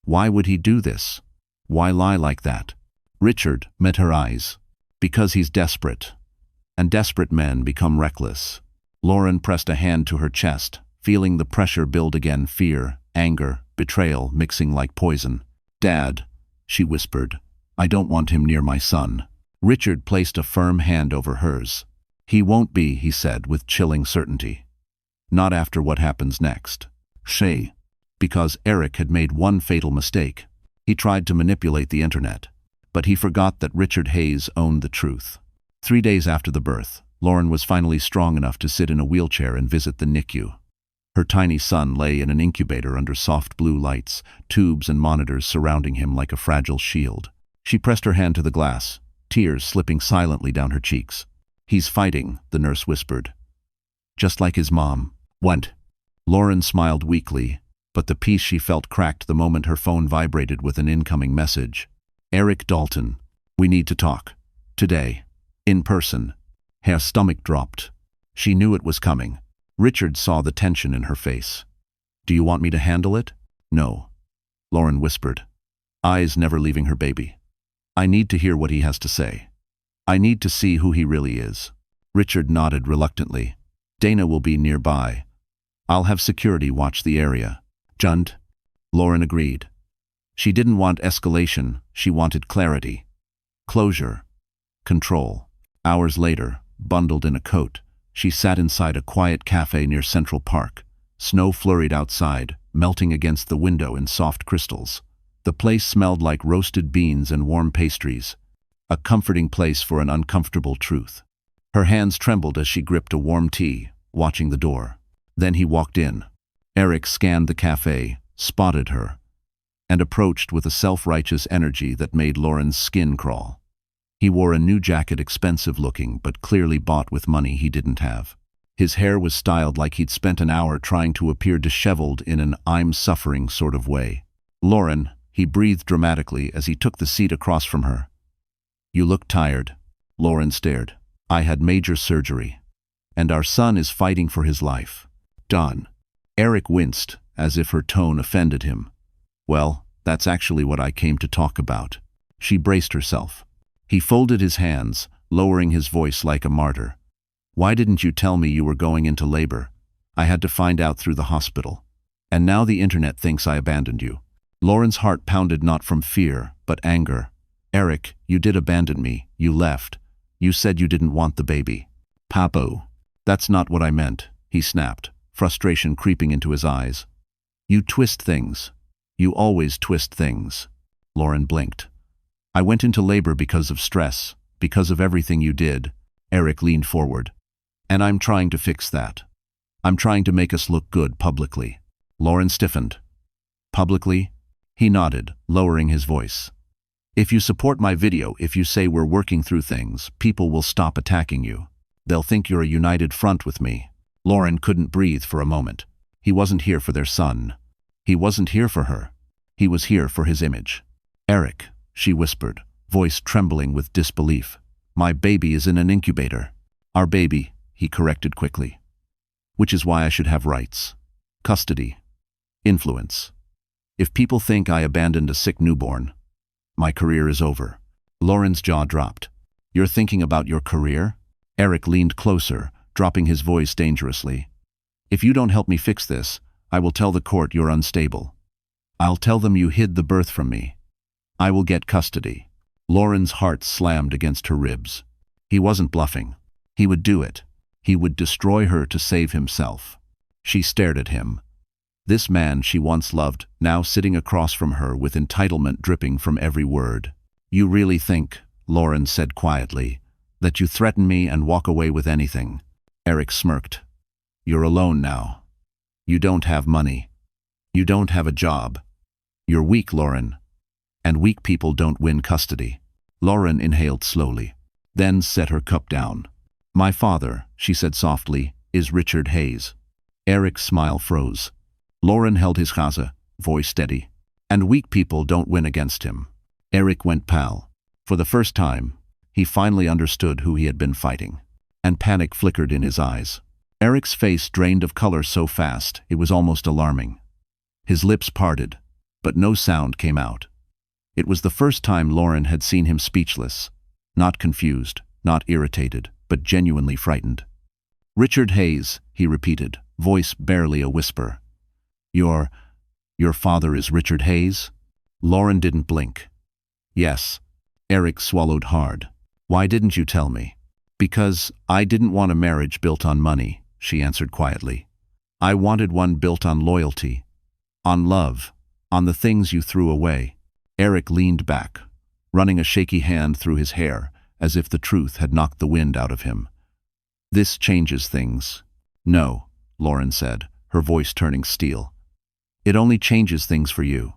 Why would he do this? Why lie like that? Richard met her eyes. Because he's desperate. And desperate men become reckless. Lauren pressed a hand to her chest, feeling the pressure build again, fear, anger, betrayal mixing like poison. Dad, she whispered, I don't want him near my son. Richard placed a firm hand over hers. He won't be, he said with chilling certainty. Not after what happens next. Because Eric had made one fatal mistake. He tried to manipulate the internet. But he forgot that Richard Hayes owned the truth. 3 days after the birth, Lauren was finally strong enough to sit in a wheelchair and visit the NICU. Her tiny son lay in an incubator under soft blue lights, tubes and monitors surrounding him like a fragile shield. She pressed her hand to the glass, tears slipping silently down her cheeks. He's fighting, the nurse whispered. Just like his mom. What? Lauren smiled weakly, but the peace she felt cracked the moment her phone vibrated with an incoming message. Eric Dalton, we need to talk. Today. In person. Her stomach dropped. She knew it was coming. Richard saw the tension in her face. Do you want me to handle it? No. Lauren whispered, eyes never leaving her baby. I need to hear what he has to say. I need to see who he really is. Richard nodded reluctantly. Dana will be nearby. I'll have security watch the area. Junt. Lauren agreed. She didn't want escalation, she wanted clarity. Closure. Control. Hours later, bundled in a coat, she sat inside a quiet cafe near Central Park. Snow flurried outside, melting against the window in soft crystals. The place smelled like roasted beans and warm pastries. A comforting place for an uncomfortable truth. Her hands trembled as she gripped a warm tea, watching the door. Then he walked in. Eric scanned the cafe, spotted her, and approached with a self-righteous energy that made Lauren's skin crawl. He wore a new jacket, expensive looking, but clearly bought with money he didn't have. His hair was styled like he'd spent an hour trying to appear disheveled in an I'm suffering sort of way. Lauren, he breathed dramatically as he took the seat across from her. You look tired. Lauren stared. I had major surgery. And our son is fighting for his life. Done. Eric winced, as if her tone offended him. Well, that's actually what I came to talk about. She braced herself. He folded his hands, lowering his voice like a martyr. Why didn't you tell me you were going into labor? I had to find out through the hospital. And now the internet thinks I abandoned you. Lauren's heart pounded not from fear, but anger. Eric, you did abandon me. You left. You said you didn't want the baby. Papo. That's not what I meant, he snapped, frustration creeping into his eyes. You twist things. You always twist things. Lauren blinked. I went into labor because of stress, because of everything you did. Eric leaned forward. And I'm trying to fix that. I'm trying to make us look good publicly. Lauren stiffened. Publicly? He nodded, lowering his voice. If you support my video, if you say we're working through things, people will stop attacking you. They'll think you're a united front with me. Lauren couldn't breathe for a moment. He wasn't here for their son. He wasn't here for her. He was here for his image. Eric, she whispered, voice trembling with disbelief. My baby is in an incubator. Our baby, he corrected quickly. Which is why I should have rights. Custody. Influence. If people think I abandoned a sick newborn, my career is over. Lauren's jaw dropped. You're thinking about your career? Eric leaned closer, dropping his voice dangerously. If you don't help me fix this, I will tell the court you're unstable. I'll tell them you hid the birth from me. I will get custody. Lauren's heart slammed against her ribs. He wasn't bluffing. He would do it. He would destroy her to save himself. She stared at him. This man she once loved, now sitting across from her with entitlement dripping from every word. "You really think," Lauren said quietly, "that you threaten me and walk away with anything?" Eric smirked. "You're alone now. You don't have money. You don't have a job. You're weak, Lauren. And weak people don't win custody." Lauren inhaled slowly, then set her cup down. "My father," she said softly, "is Richard Hayes." Eric's smile froze. Lauren held his chaza, voice steady. "And weak people don't win against him." Eric went pale. For the first time, he finally understood who he had been fighting. And panic flickered in his eyes. Eric's face drained of color so fast, it was almost alarming. His lips parted, but no sound came out. It was the first time Lauren had seen him speechless, not confused, not irritated, but genuinely frightened. "Richard Hayes," he repeated, voice barely a whisper. Your father is Richard Hayes?" Lauren didn't blink. "Yes." Eric swallowed hard. "Why didn't you tell me?" "Because I didn't want a marriage built on money," she answered quietly. "I wanted one built on loyalty, on love, on the things you threw away." Eric leaned back, running a shaky hand through his hair, as if the truth had knocked the wind out of him. "This changes things." "No," Lauren said, her voice turning steel. "It only changes things for you."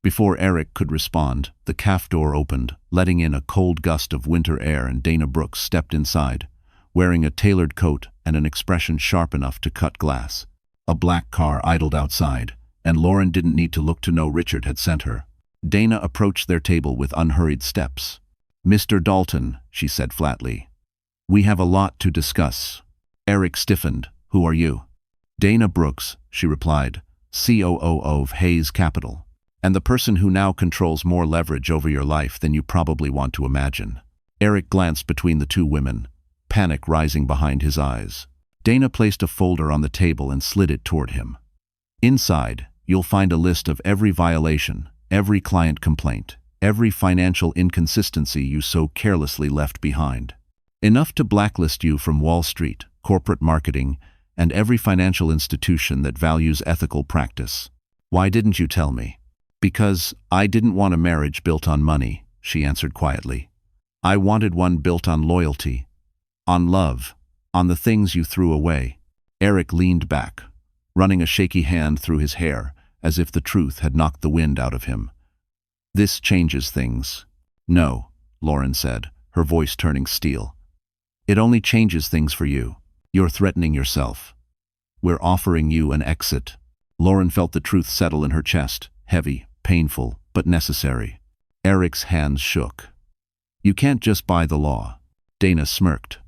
Before Eric could respond, the cafe door opened, letting in a cold gust of winter air, and Dana Brooks stepped inside, wearing a tailored coat and an expression sharp enough to cut glass. A black car idled outside, and Lauren didn't need to look to know Richard had sent her. Dana approached their table with unhurried steps. "Mr. Dalton," she said flatly, "we have a lot to discuss." Eric stiffened. "Who are you?" "Dana Brooks," she replied, "COO of Hayes Capital, and the person who now controls more leverage over your life than you probably want to imagine." Eric glanced between the two women, panic rising behind his eyes. Dana placed a folder on the table and slid it toward him. "Inside, you'll find a list of every violation, every client complaint, every financial inconsistency you so carelessly left behind. Enough to blacklist you from Wall Street, corporate marketing, and every financial institution that values ethical practice." "Why didn't you tell me?" "Because I didn't want a marriage built on money," she answered quietly. "I wanted one built on loyalty, on love, on the things you threw away." Eric leaned back, running a shaky hand through his hair, as if the truth had knocked the wind out of him. "This changes things." "No," Lauren said, her voice turning steel. "It only changes things for you. You're threatening yourself. We're offering you an exit." Lauren felt the truth settle in her chest, heavy, painful, but necessary. Eric's hands shook. "You can't just buy the law." Dana smirked.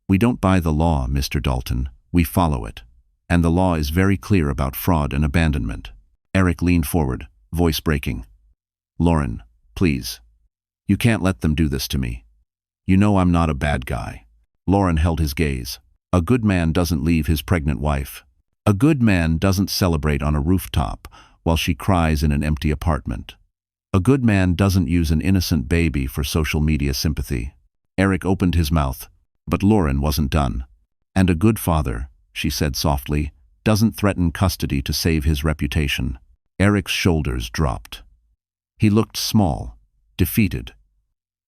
"We don't buy the law, Mr. Dalton. We follow it. And the law is very clear about fraud and abandonment." Eric leaned forward, voice breaking. "Lauren, please. You can't let them do this to me. You know I'm not a bad guy." Lauren held his gaze. "A good man doesn't leave his pregnant wife. A good man doesn't celebrate on a rooftop while she cries in an empty apartment. A good man doesn't use an innocent baby for social media sympathy." Eric opened his mouth, but Lauren wasn't done. "And a good father," she said softly, "doesn't threaten custody to save his reputation." Eric's shoulders dropped. He looked small, defeated.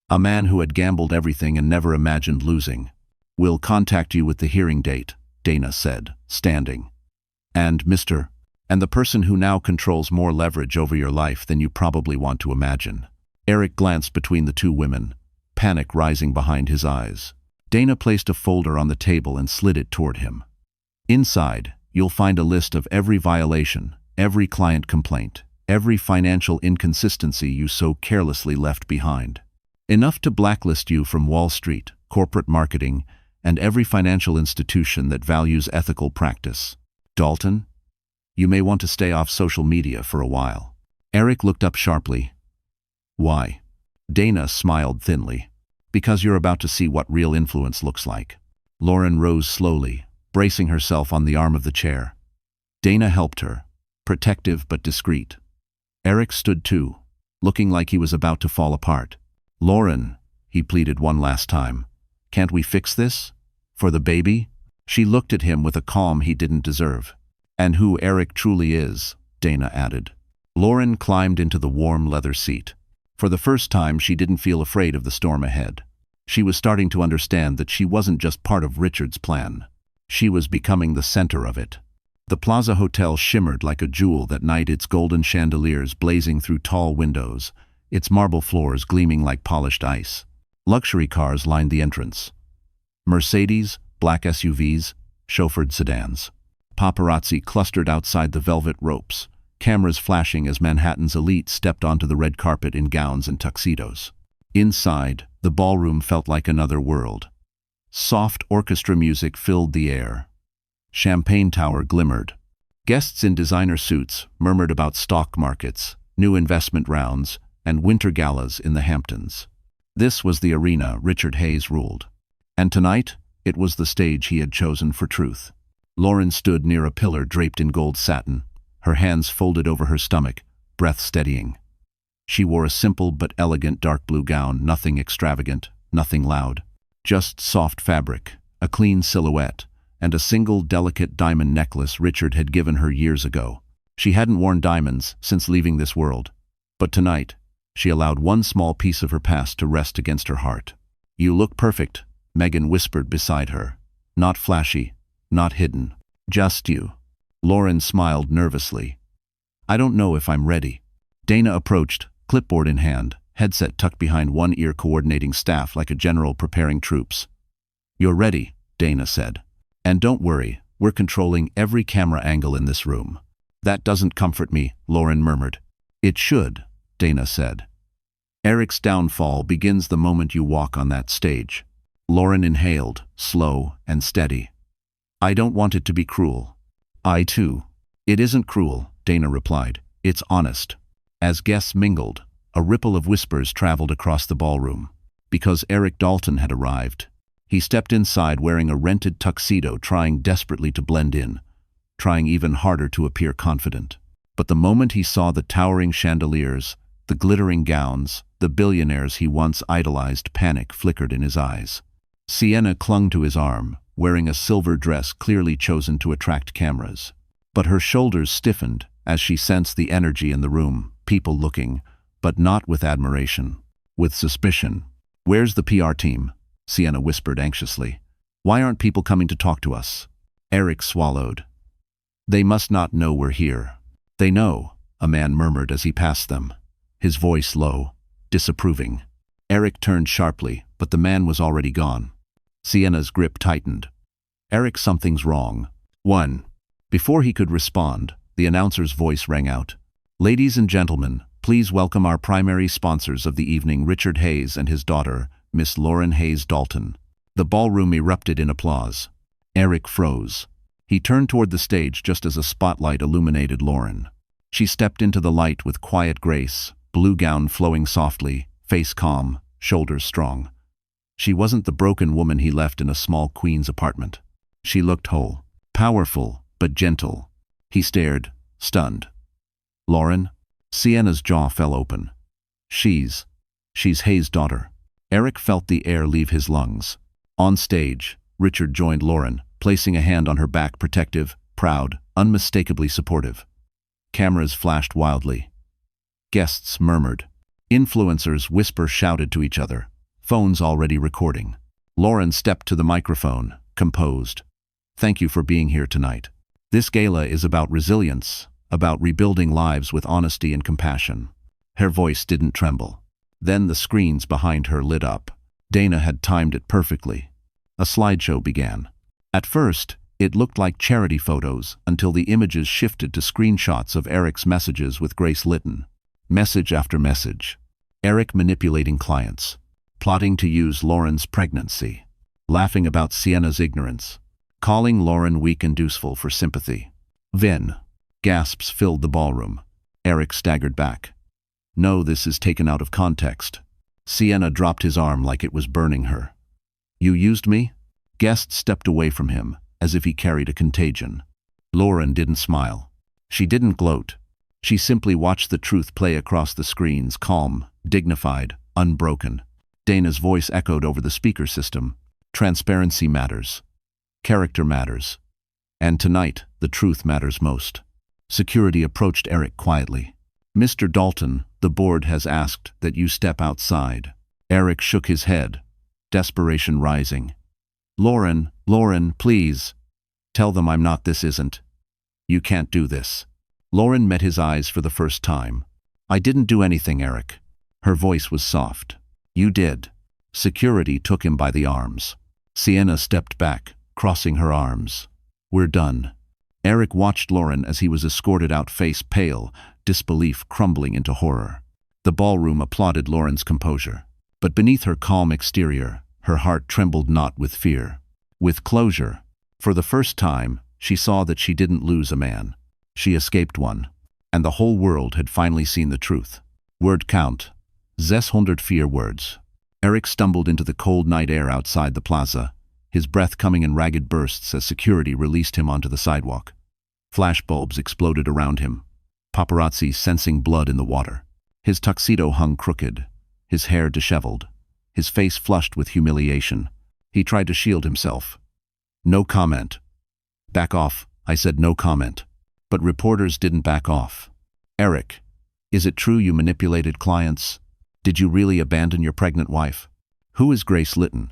A man who had gambled everything and never imagined losing. "We'll contact you with the hearing date," Dana said, standing. And the person who now controls more leverage over your life than you probably want to imagine." Eric glanced between the two women, panic rising behind his eyes. Dana placed a folder on the table and slid it toward him. "Inside, you'll find a list of every violation, every client complaint, every financial inconsistency you so carelessly left behind. Enough to blacklist you from Wall Street, corporate marketing, and every financial institution that values ethical practice. Dalton, you may want to stay off social media for a while." Eric looked up sharply. "Why?" Dana smiled thinly. "Because you're about to see what real influence looks like." Lauren rose slowly, bracing herself on the arm of the chair. Dana helped her, protective but discreet. Eric stood too, looking like he was about to fall apart. "Lauren," he pleaded one last time, "can't we fix this? For the baby?" She looked at him with a calm he didn't deserve. And who Eric truly is, Dana added. Lauren climbed into the warm leather seat. For the first time, she didn't feel afraid of the storm ahead. She was starting to understand that she wasn't just part of Richard's plan. She was becoming the center of it. The Plaza Hotel shimmered like a jewel that night, its golden chandeliers blazing through tall windows, its marble floors gleaming like polished ice. Luxury cars lined the entrance. Mercedes, black SUVs, chauffeured sedans. Paparazzi clustered outside the velvet ropes, cameras flashing as Manhattan's elite stepped onto the red carpet in gowns and tuxedos. Inside, the ballroom felt like another world. Soft orchestra music filled the air. Champagne tower glimmered. Guests in designer suits murmured about stock markets, new investment rounds, and winter galas in the Hamptons. This was the arena Richard Hayes ruled. And tonight, it was the stage he had chosen for truth. Lauren stood near a pillar draped in gold satin, her hands folded over her stomach, breath steadying. She wore a simple but elegant dark blue gown, nothing extravagant, nothing loud. Just soft fabric, a clean silhouette, and a single delicate diamond necklace Richard had given her years ago. She hadn't worn diamonds since leaving this world. But tonight, she allowed one small piece of her past to rest against her heart. "You look perfect," Megan whispered beside her. "Not flashy, not hidden. Just you." Lauren smiled nervously. "I don't know if I'm ready." Dana approached, clipboard in hand, headset tucked behind one ear, coordinating staff like a general preparing troops. "You're ready," Dana said. "And don't worry, we're controlling every camera angle in this room." "That doesn't comfort me," Lauren murmured. "It should," Dana said. "Eric's downfall begins the moment you walk on that stage." Lauren inhaled, slow and steady. "I don't want it to be cruel." "I too." "It isn't cruel," Dana replied. "It's honest." As guests mingled, a ripple of whispers traveled across the ballroom. Because Eric Dalton had arrived. He stepped inside wearing a rented tuxedo, trying desperately to blend in, trying even harder to appear confident. But the moment he saw the towering chandeliers, the glittering gowns, the billionaires he once idolized, panic flickered in his eyes. Sienna clung to his arm, wearing a silver dress clearly chosen to attract cameras. But her shoulders stiffened as she sensed the energy in the room, people looking, but not with admiration, with suspicion. "Where's the PR team?" Sienna whispered anxiously. "Why aren't people coming to talk to us?" Eric swallowed. "They must not know we're here." "They know," a man murmured as he passed them, his voice low, disapproving. Eric turned sharply, but the man was already gone. Sienna's grip tightened. "Eric, something's wrong." "One." Before he could respond, the announcer's voice rang out. "Ladies and gentlemen, please welcome our primary sponsors of the evening, Richard Hayes and his daughter, Miss Lauren Hayes Dalton." The ballroom erupted in applause. Eric froze. He turned toward the stage just as a spotlight illuminated Lauren. She stepped into the light with quiet grace, blue gown flowing softly, face calm, shoulders strong. She wasn't the broken woman he left in a small Queens apartment. She looked whole, powerful, but gentle. He stared, stunned. "Lauren?" Sienna's jaw fell open. She's Hayes' daughter." Eric felt the air leave his lungs. On stage, Richard joined Lauren, placing a hand on her back, protective, proud, unmistakably supportive. Cameras flashed wildly. Guests murmured. Influencers shouted to each other. Phones already recording. Lauren stepped to the microphone, composed. "Thank you for being here tonight. This gala is about resilience, about rebuilding lives with honesty and compassion." Her voice didn't tremble. Then the screens behind her lit up. Dana had timed it perfectly. A slideshow began. At first, it looked like charity photos until the images shifted to screenshots of Eric's messages with Grace Litton. Message after message. Eric manipulating clients. Plotting to use Lauren's pregnancy. Laughing about Sienna's ignorance. Calling Lauren weak and useful for sympathy. Then, gasps filled the ballroom. Eric staggered back. "No, this is taken out of context." Sienna dropped his arm like it was burning her. "You used me?" Guests stepped away from him, as if he carried a contagion. Lauren didn't smile. She didn't gloat. She simply watched the truth play across the screens, calm, dignified, unbroken. Dana's voice echoed over the speaker system. "Transparency matters. Character matters. And tonight, the truth matters most. Security approached Eric quietly. "Mr. Dalton, the board has asked that you step outside." Eric shook his head, desperation rising. Lauren, please. Tell them I'm not this isn't. You can't do this." Lauren met his eyes for the first time. "I didn't do anything, Eric." Her voice was soft. "You did." Security took him by the arms. Sienna stepped back, crossing her arms. "We're done." Eric watched Lauren as he was escorted out, face pale, disbelief crumbling into horror. The ballroom applauded Lauren's composure. But beneath her calm exterior, her heart trembled not with fear. With closure. For the first time, she saw that she didn't lose a man. She escaped one. And the whole world had finally seen the truth. Word count. 604 words. Eric stumbled into the cold night air outside the plaza, his breath coming in ragged bursts as security released him onto the sidewalk. Flashbulbs exploded around him, paparazzi sensing blood in the water. His tuxedo hung crooked, his hair disheveled, his face flushed with humiliation. He tried to shield himself. "No comment." "Back off," I said, "no comment." But reporters didn't back off. "Eric, is it true you manipulated clients? Did you really abandon your pregnant wife? Who is Grace Litton?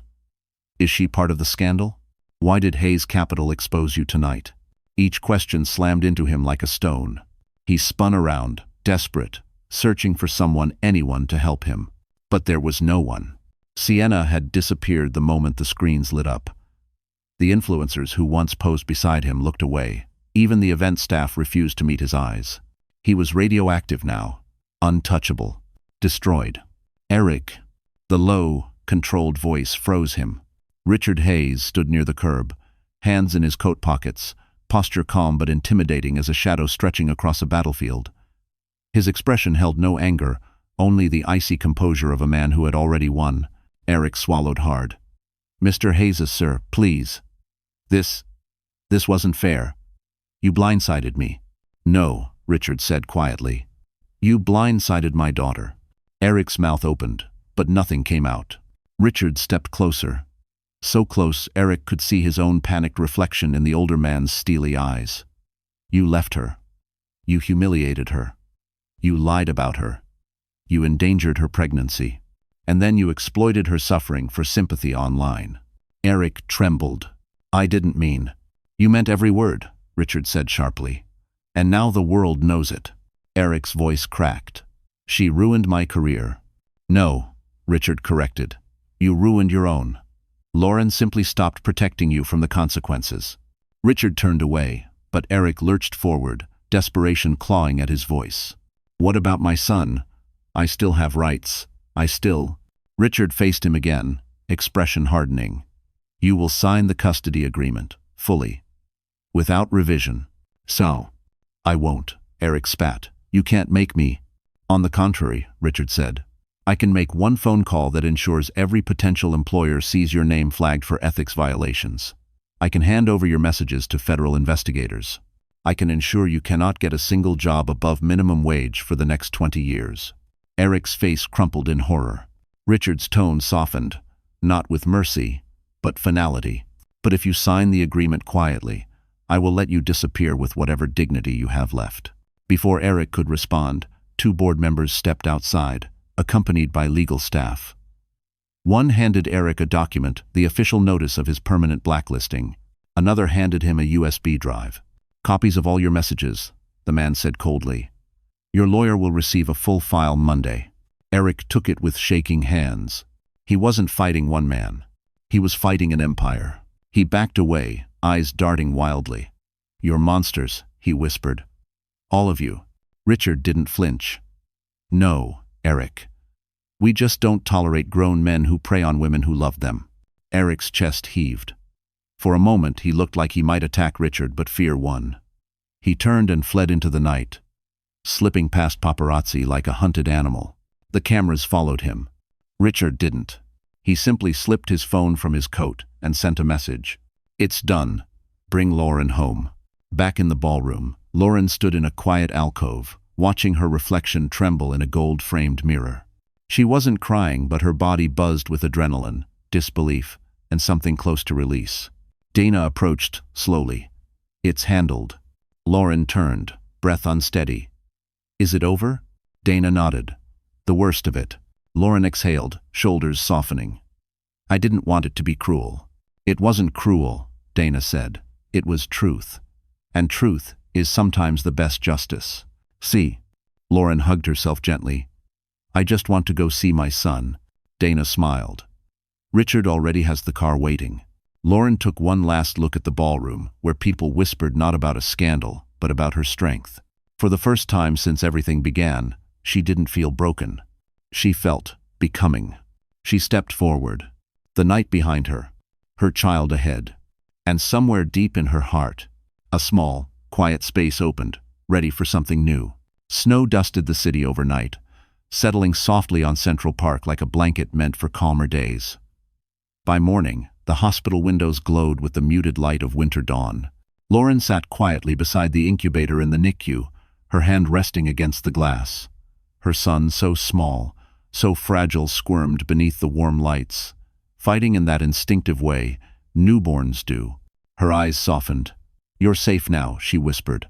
Is she part of the scandal? Why did Hayes Capital expose you tonight?" Each question slammed into him like a stone. He spun around, desperate, searching for anyone to help him. But there was no one. Sienna had disappeared the moment the screens lit up. The influencers who once posed beside him looked away. Even the event staff refused to meet his eyes. He was radioactive now, untouchable, destroyed. "Eric." The low, controlled voice froze him. Richard Hayes stood near the curb, hands in his coat pockets, posture calm but intimidating as a shadow stretching across a battlefield. His expression held no anger, only the icy composure of a man who had already won. Eric swallowed hard. "Mr. Hayes, sir, please. This wasn't fair. You blindsided me." "No," Richard said quietly. "You blindsided my daughter." Eric's mouth opened, but nothing came out. Richard stepped closer. So close, Eric could see his own panicked reflection in the older man's steely eyes. "You left her. You humiliated her. You lied about her. You endangered her pregnancy. And then you exploited her suffering for sympathy online." Eric trembled. "I didn't mean." "You meant every word," Richard said sharply. "And now the world knows it." Eric's voice cracked. "She ruined my career." "No," Richard corrected. "You ruined your own. Lauren simply stopped protecting you from the consequences." Richard turned away, but Eric lurched forward, desperation clawing at his voice. "What about my son? I still have rights. Richard faced him again, expression hardening. "You will sign the custody agreement, fully. Without revision." "So." "I won't," Eric spat. "You can't make me." "On the contrary," Richard said. "I can make one phone call that ensures every potential employer sees your name flagged for ethics violations. I can hand over your messages to federal investigators. I can ensure you cannot get a single job above minimum wage for the next 20 years. Eric's face crumpled in horror. Richard's tone softened, not with mercy, but finality. "But if you sign the agreement quietly, I will let you disappear with whatever dignity you have left." Before Eric could respond, 2 board members stepped outside, accompanied by legal staff. One handed Eric a document, the official notice of his permanent blacklisting. Another handed him a USB drive. "Copies of all your messages," the man said coldly. "Your lawyer will receive a full file Monday." Eric took it with shaking hands. He wasn't fighting one man. He was fighting an empire. He backed away, eyes darting wildly. "You're monsters," he whispered. "All of you." Richard didn't flinch. "No, Eric. We just don't tolerate grown men who prey on women who love them." Eric's chest heaved. For a moment he looked like he might attack Richard, but fear won. He turned and fled into the night, slipping past paparazzi like a hunted animal. The cameras followed him. Richard didn't. He simply slipped his phone from his coat and sent a message. "It's done. Bring Lauren home." Back in the ballroom, Lauren stood in a quiet alcove, watching her reflection tremble in a gold-framed mirror. She wasn't crying, but her body buzzed with adrenaline, disbelief, and something close to release. Dana approached, slowly. It's handled. Lauren turned, breath unsteady. Is it over? Dana nodded. The worst of it. Lauren exhaled, shoulders softening. I didn't want it to be cruel. It wasn't cruel, Dana said. It was truth. And truth is sometimes the best justice. See. Lauren hugged herself gently. I just want to go see my son. Dana smiled. Richard already has the car waiting. Lauren took one last look at the ballroom, where people whispered not about a scandal, but about her strength. For the first time since everything began, she didn't feel broken. She felt becoming. She stepped forward. The night behind her, her child ahead. And somewhere deep in her heart, a small, quiet space opened, ready for something new. Snow dusted the city overnight, settling softly on Central Park like a blanket meant for calmer days. By morning, the hospital windows glowed with the muted light of winter dawn. Lauren sat quietly beside the incubator in the NICU, her hand resting against the glass. Her son, so small, so fragile, squirmed beneath the warm lights, fighting in that instinctive way newborns do. Her eyes softened. You're safe now, she whispered.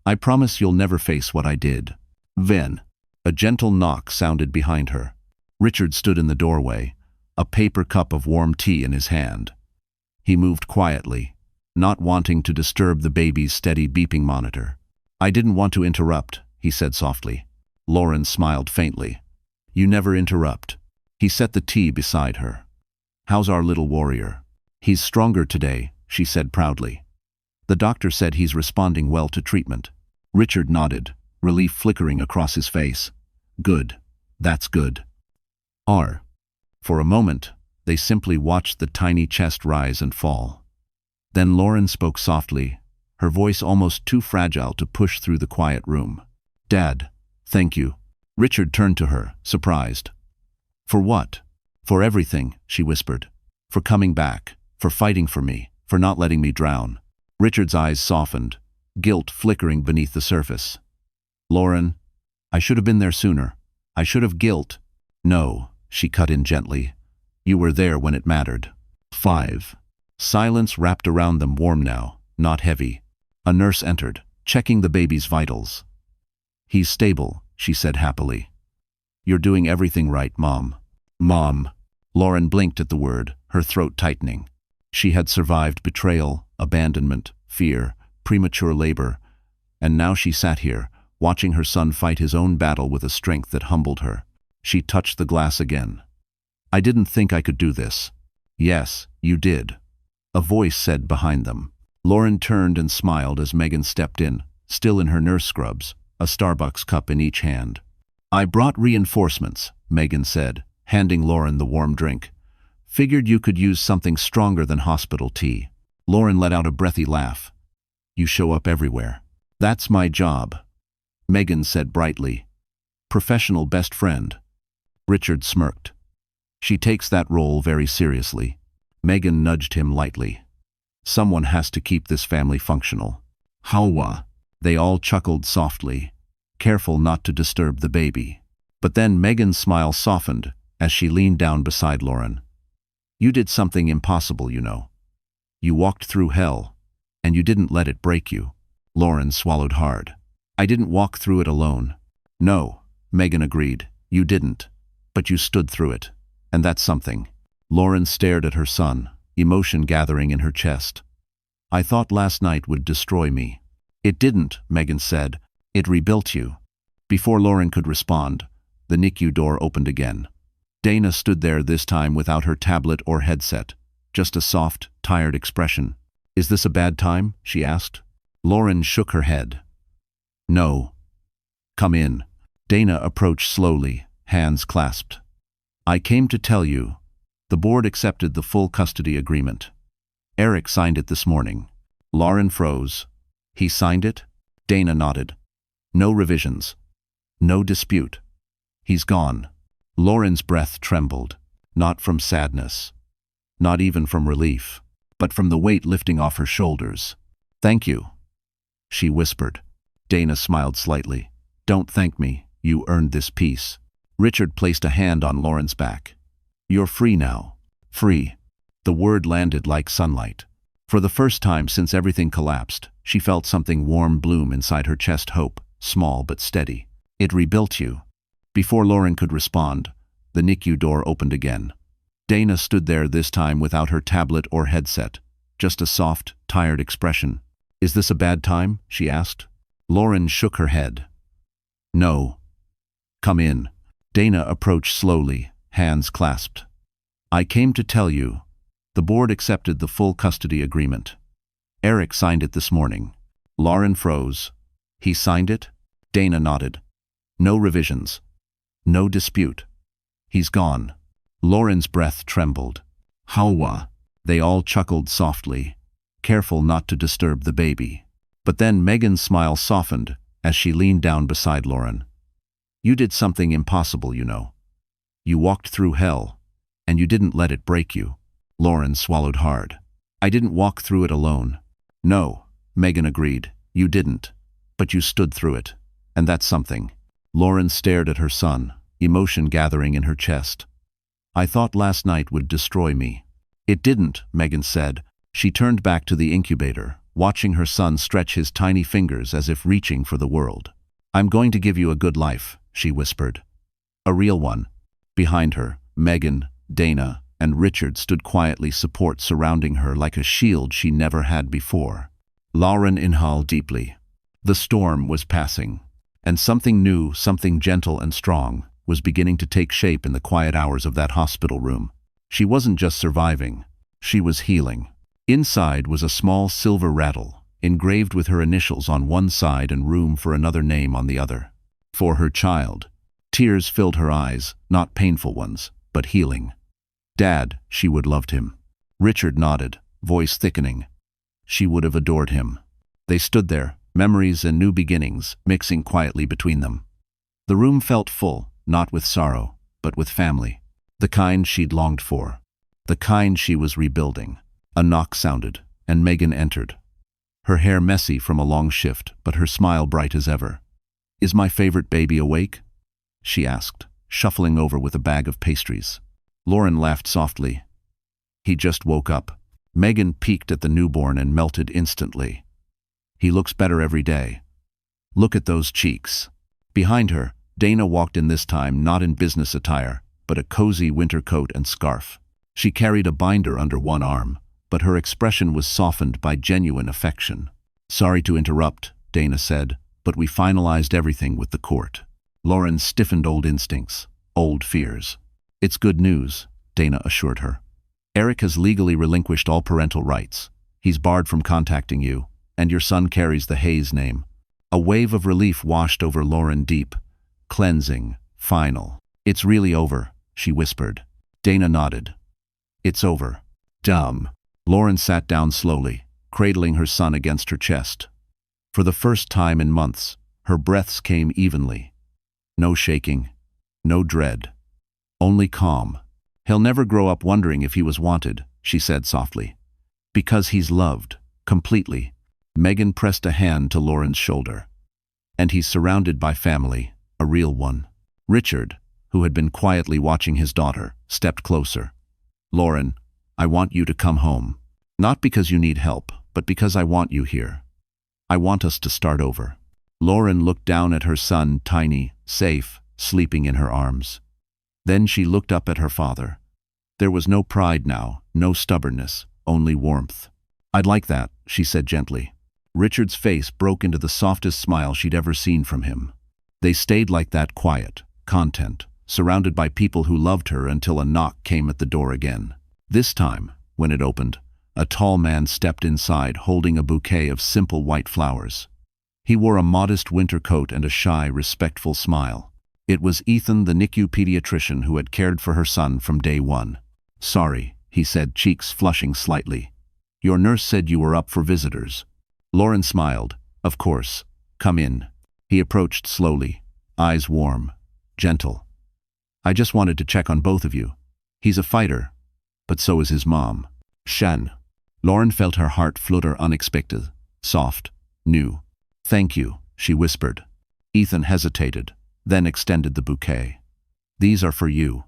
I promise you'll never face what I did. Then, a gentle knock sounded behind her. Richard stood in the doorway, a paper cup of warm tea in his hand. He moved quietly, not wanting to disturb the baby's steady beeping monitor. I didn't want to interrupt, he said softly. Lauren smiled faintly. You never interrupt. He set the tea beside her. How's our little warrior? He's stronger today, she said proudly. The doctor said he's responding well to treatment. Richard nodded, relief flickering across his face. Good. That's good. For a moment, they simply watched the tiny chest rise and fall. Then Lauren spoke softly, her voice almost too fragile to push through the quiet room. Dad, thank you. Richard turned to her, surprised. For what? For everything, she whispered. For coming back, for fighting for me, for not letting me drown. Richard's eyes softened, guilt flickering beneath the surface. Lauren, I should have been there sooner. I should have guilt. No, she cut in gently. You were there when it mattered. 5. Silence wrapped around them, warm now, not heavy. A nurse entered, checking the baby's vitals. He's stable, she said happily. You're doing everything right, Mom. Mom. Lauren blinked at the word, her throat tightening. She had survived betrayal, abandonment, fear, premature labor, and now she sat here, watching her son fight his own battle with a strength that humbled her. She touched the glass again. I didn't think I could do this. Yes, you did. A voice said behind them. Lauren turned and smiled as Megan stepped in, still in her nurse scrubs, a Starbucks cup in each hand. I brought reinforcements, Megan said, handing Lauren the warm drink. Figured you could use something stronger than hospital tea. Lauren let out a breathy laugh. You show up everywhere. That's my job, Megan said brightly. Professional best friend. Richard smirked. She takes that role very seriously. Megan nudged him lightly. Someone has to keep this family functional. Hawa. They all chuckled softly, careful not to disturb the baby. But then Megan's smile softened as she leaned down beside Lauren. You did something impossible, you know. You walked through hell, and you didn't let it break you. Lauren swallowed hard. I didn't walk through it alone. No, Megan agreed. You didn't. But you stood through it. And that's something. Lauren stared at her son, emotion gathering in her chest. I thought last night would destroy me. It didn't, Megan said. It rebuilt you. Before Lauren could respond, the NICU door opened again. Dana stood there this time without her tablet or headset, just a soft, tired expression. Is this a bad time? She asked. Lauren shook her head. No. Come in. Dana approached slowly, hands clasped. I came to tell you. The board accepted the full custody agreement. Eric signed it this morning. Lauren froze. He signed it? Dana nodded. No revisions. No dispute. He's gone. Lauren's breath trembled, not from sadness, not even from relief, but from the weight lifting off her shoulders. Thank you, she whispered. Dana smiled slightly. Don't thank me. You earned this peace. Richard placed a hand on Lauren's back. You're free now. Free. The word landed like sunlight. For the first time since everything collapsed, she felt something warm bloom inside her chest. Hope, small but steady. It rebuilt you. Before Lauren could respond, the NICU door opened again. Dana stood there this time without her tablet or headset, just a soft, tired expression. "Is this a bad time?" she asked. Lauren shook her head. "No." "Come in." Dana approached slowly, hands clasped. "I came to tell you. The board accepted the full custody agreement. Eric signed it this morning." Lauren froze. "He signed it?" Dana nodded. "No revisions. No dispute. He's gone." Lauren's breath trembled. "Hawa." They all chuckled softly, careful not to disturb the baby. But then Megan's smile softened as she leaned down beside Lauren. "You did something impossible, you know. You walked through hell, and you didn't let it break you." Lauren swallowed hard. "I didn't walk through it alone." "No," Megan agreed. "You didn't. But you stood through it. And that's something." Lauren stared at her son, emotion gathering in her chest. "I thought last night would destroy me." "It didn't," Megan said. She turned back to the incubator, watching her son stretch his tiny fingers as if reaching for the world. "I'm going to give you a good life," she whispered. "A real one." Behind her, Megan, Dana, and Richard stood quietly, support surrounding her like a shield she never had before. Lauren inhaled deeply. The storm was passing, and something new, something gentle and strong, was beginning to take shape in the quiet hours of that hospital room. She wasn't just surviving, she was healing. Inside was a small silver rattle, engraved with her initials on one side and room for another name on the other. For her child. Tears filled her eyes, not painful ones, but healing. "Dad," she would have loved him. Richard nodded, voice thickening. She would have adored him. They stood there, memories and new beginnings mixing quietly between them. The room felt full, not with sorrow, but with family. The kind she'd longed for. The kind she was rebuilding. A knock sounded, and Megan entered. Her hair messy from a long shift, but her smile bright as ever. "Is my favorite baby awake?" she asked, shuffling over with a bag of pastries. Lauren laughed softly. "He just woke up." Megan peeked at the newborn and melted instantly. "He looks better every day. Look at those cheeks." Behind her, Dana walked in, this time not in business attire, but a cozy winter coat and scarf. She carried a binder under one arm, but her expression was softened by genuine affection. "Sorry to interrupt," Dana said, "but we finalized everything with the court." Lauren stiffened, old instincts, old fears. "It's good news," Dana assured her. "Eric has legally relinquished all parental rights. He's barred from contacting you, and your son carries the Hayes name." A wave of relief washed over Lauren, deep, cleansing, final. "It's really over," she whispered. Dana nodded. "It's over." "Dumb." Lauren sat down slowly, cradling her son against her chest. For the first time in months, her breaths came evenly. No shaking, no dread, only calm. "He'll never grow up wondering if he was wanted," she said softly. "Because he's loved, completely." Megan pressed a hand to Lauren's shoulder. "And he's surrounded by family, a real one." Richard, who had been quietly watching his daughter, stepped closer. "Lauren, I want you to come home. Not because you need help, but because I want you here. I want us to start over." Lauren looked down at her son, tiny, safe, sleeping in her arms. Then she looked up at her father. There was no pride now, no stubbornness, only warmth. "I'd like that," she said gently. Richard's face broke into the softest smile she'd ever seen from him. They stayed like that, quiet, content, surrounded by people who loved her, until a knock came at the door again. This time, when it opened, a tall man stepped inside, holding a bouquet of simple white flowers. He wore a modest winter coat and a shy, respectful smile. It was Ethan, the NICU pediatrician who had cared for her son from day one. "Sorry," he said, cheeks flushing slightly. "Your nurse said you were up for visitors." Lauren smiled. "Of course. Come in." He approached slowly, eyes warm, gentle. "I just wanted to check on both of you. He's a fighter, but so is his mom, Shan." Lauren felt her heart flutter, unexpected, soft, new. "Thank you," she whispered. Ethan hesitated, then extended the bouquet. "These are for you.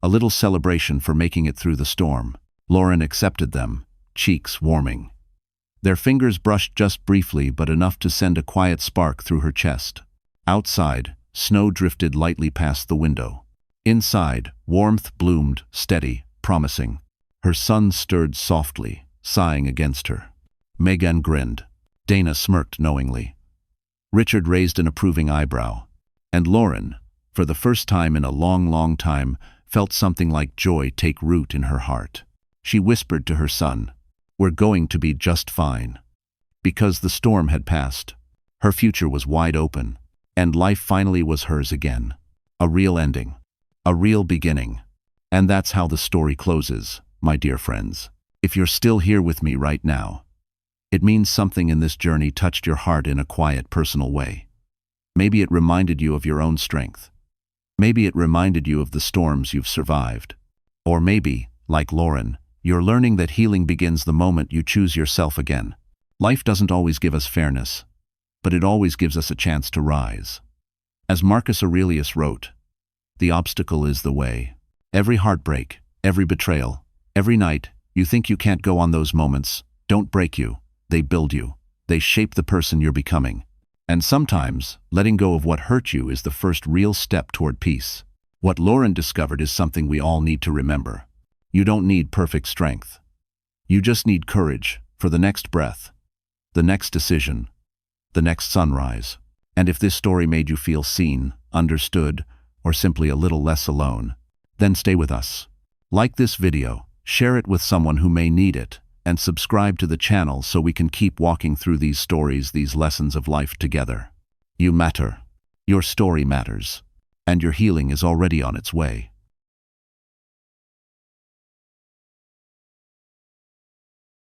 A little celebration for making it through the storm." Lauren accepted them, cheeks warming. Their fingers brushed just briefly, but enough to send a quiet spark through her chest. Outside, snow drifted lightly past the window. Inside, warmth bloomed, steady, promising. Her son stirred softly, sighing against her. Megan grinned. Dana smirked knowingly. Richard raised an approving eyebrow. And Lauren, for the first time in a long, long time, felt something like joy take root in her heart. She whispered to her son, "We're going to be just fine." Because the storm had passed. Her future was wide open, and life finally was hers again. A real ending. A real beginning. And that's how the story closes, my dear friends. If you're still here with me right now, it means something in this journey touched your heart in a quiet, personal way. Maybe it reminded you of your own strength. Maybe it reminded you of the storms you've survived. Or maybe, like Lauren, you're learning that healing begins the moment you choose yourself again. Life doesn't always give us fairness, but it always gives us a chance to rise. As Marcus Aurelius wrote, "The obstacle is the way." Every heartbreak, every betrayal, every night you think you can't go on, those moments don't break you, they build you. They shape the person you're becoming. And sometimes, letting go of what hurt you is the first real step toward peace. What Lauren discovered is something we all need to remember. You don't need perfect strength. You just need courage for the next breath, the next decision, the next sunrise. And if this story made you feel seen, understood, or simply a little less alone, then stay with us. Like this video, share it with someone who may need it, and subscribe to the channel so we can keep walking through these stories, these lessons of life together. You matter. Your story matters. And your healing is already on its way.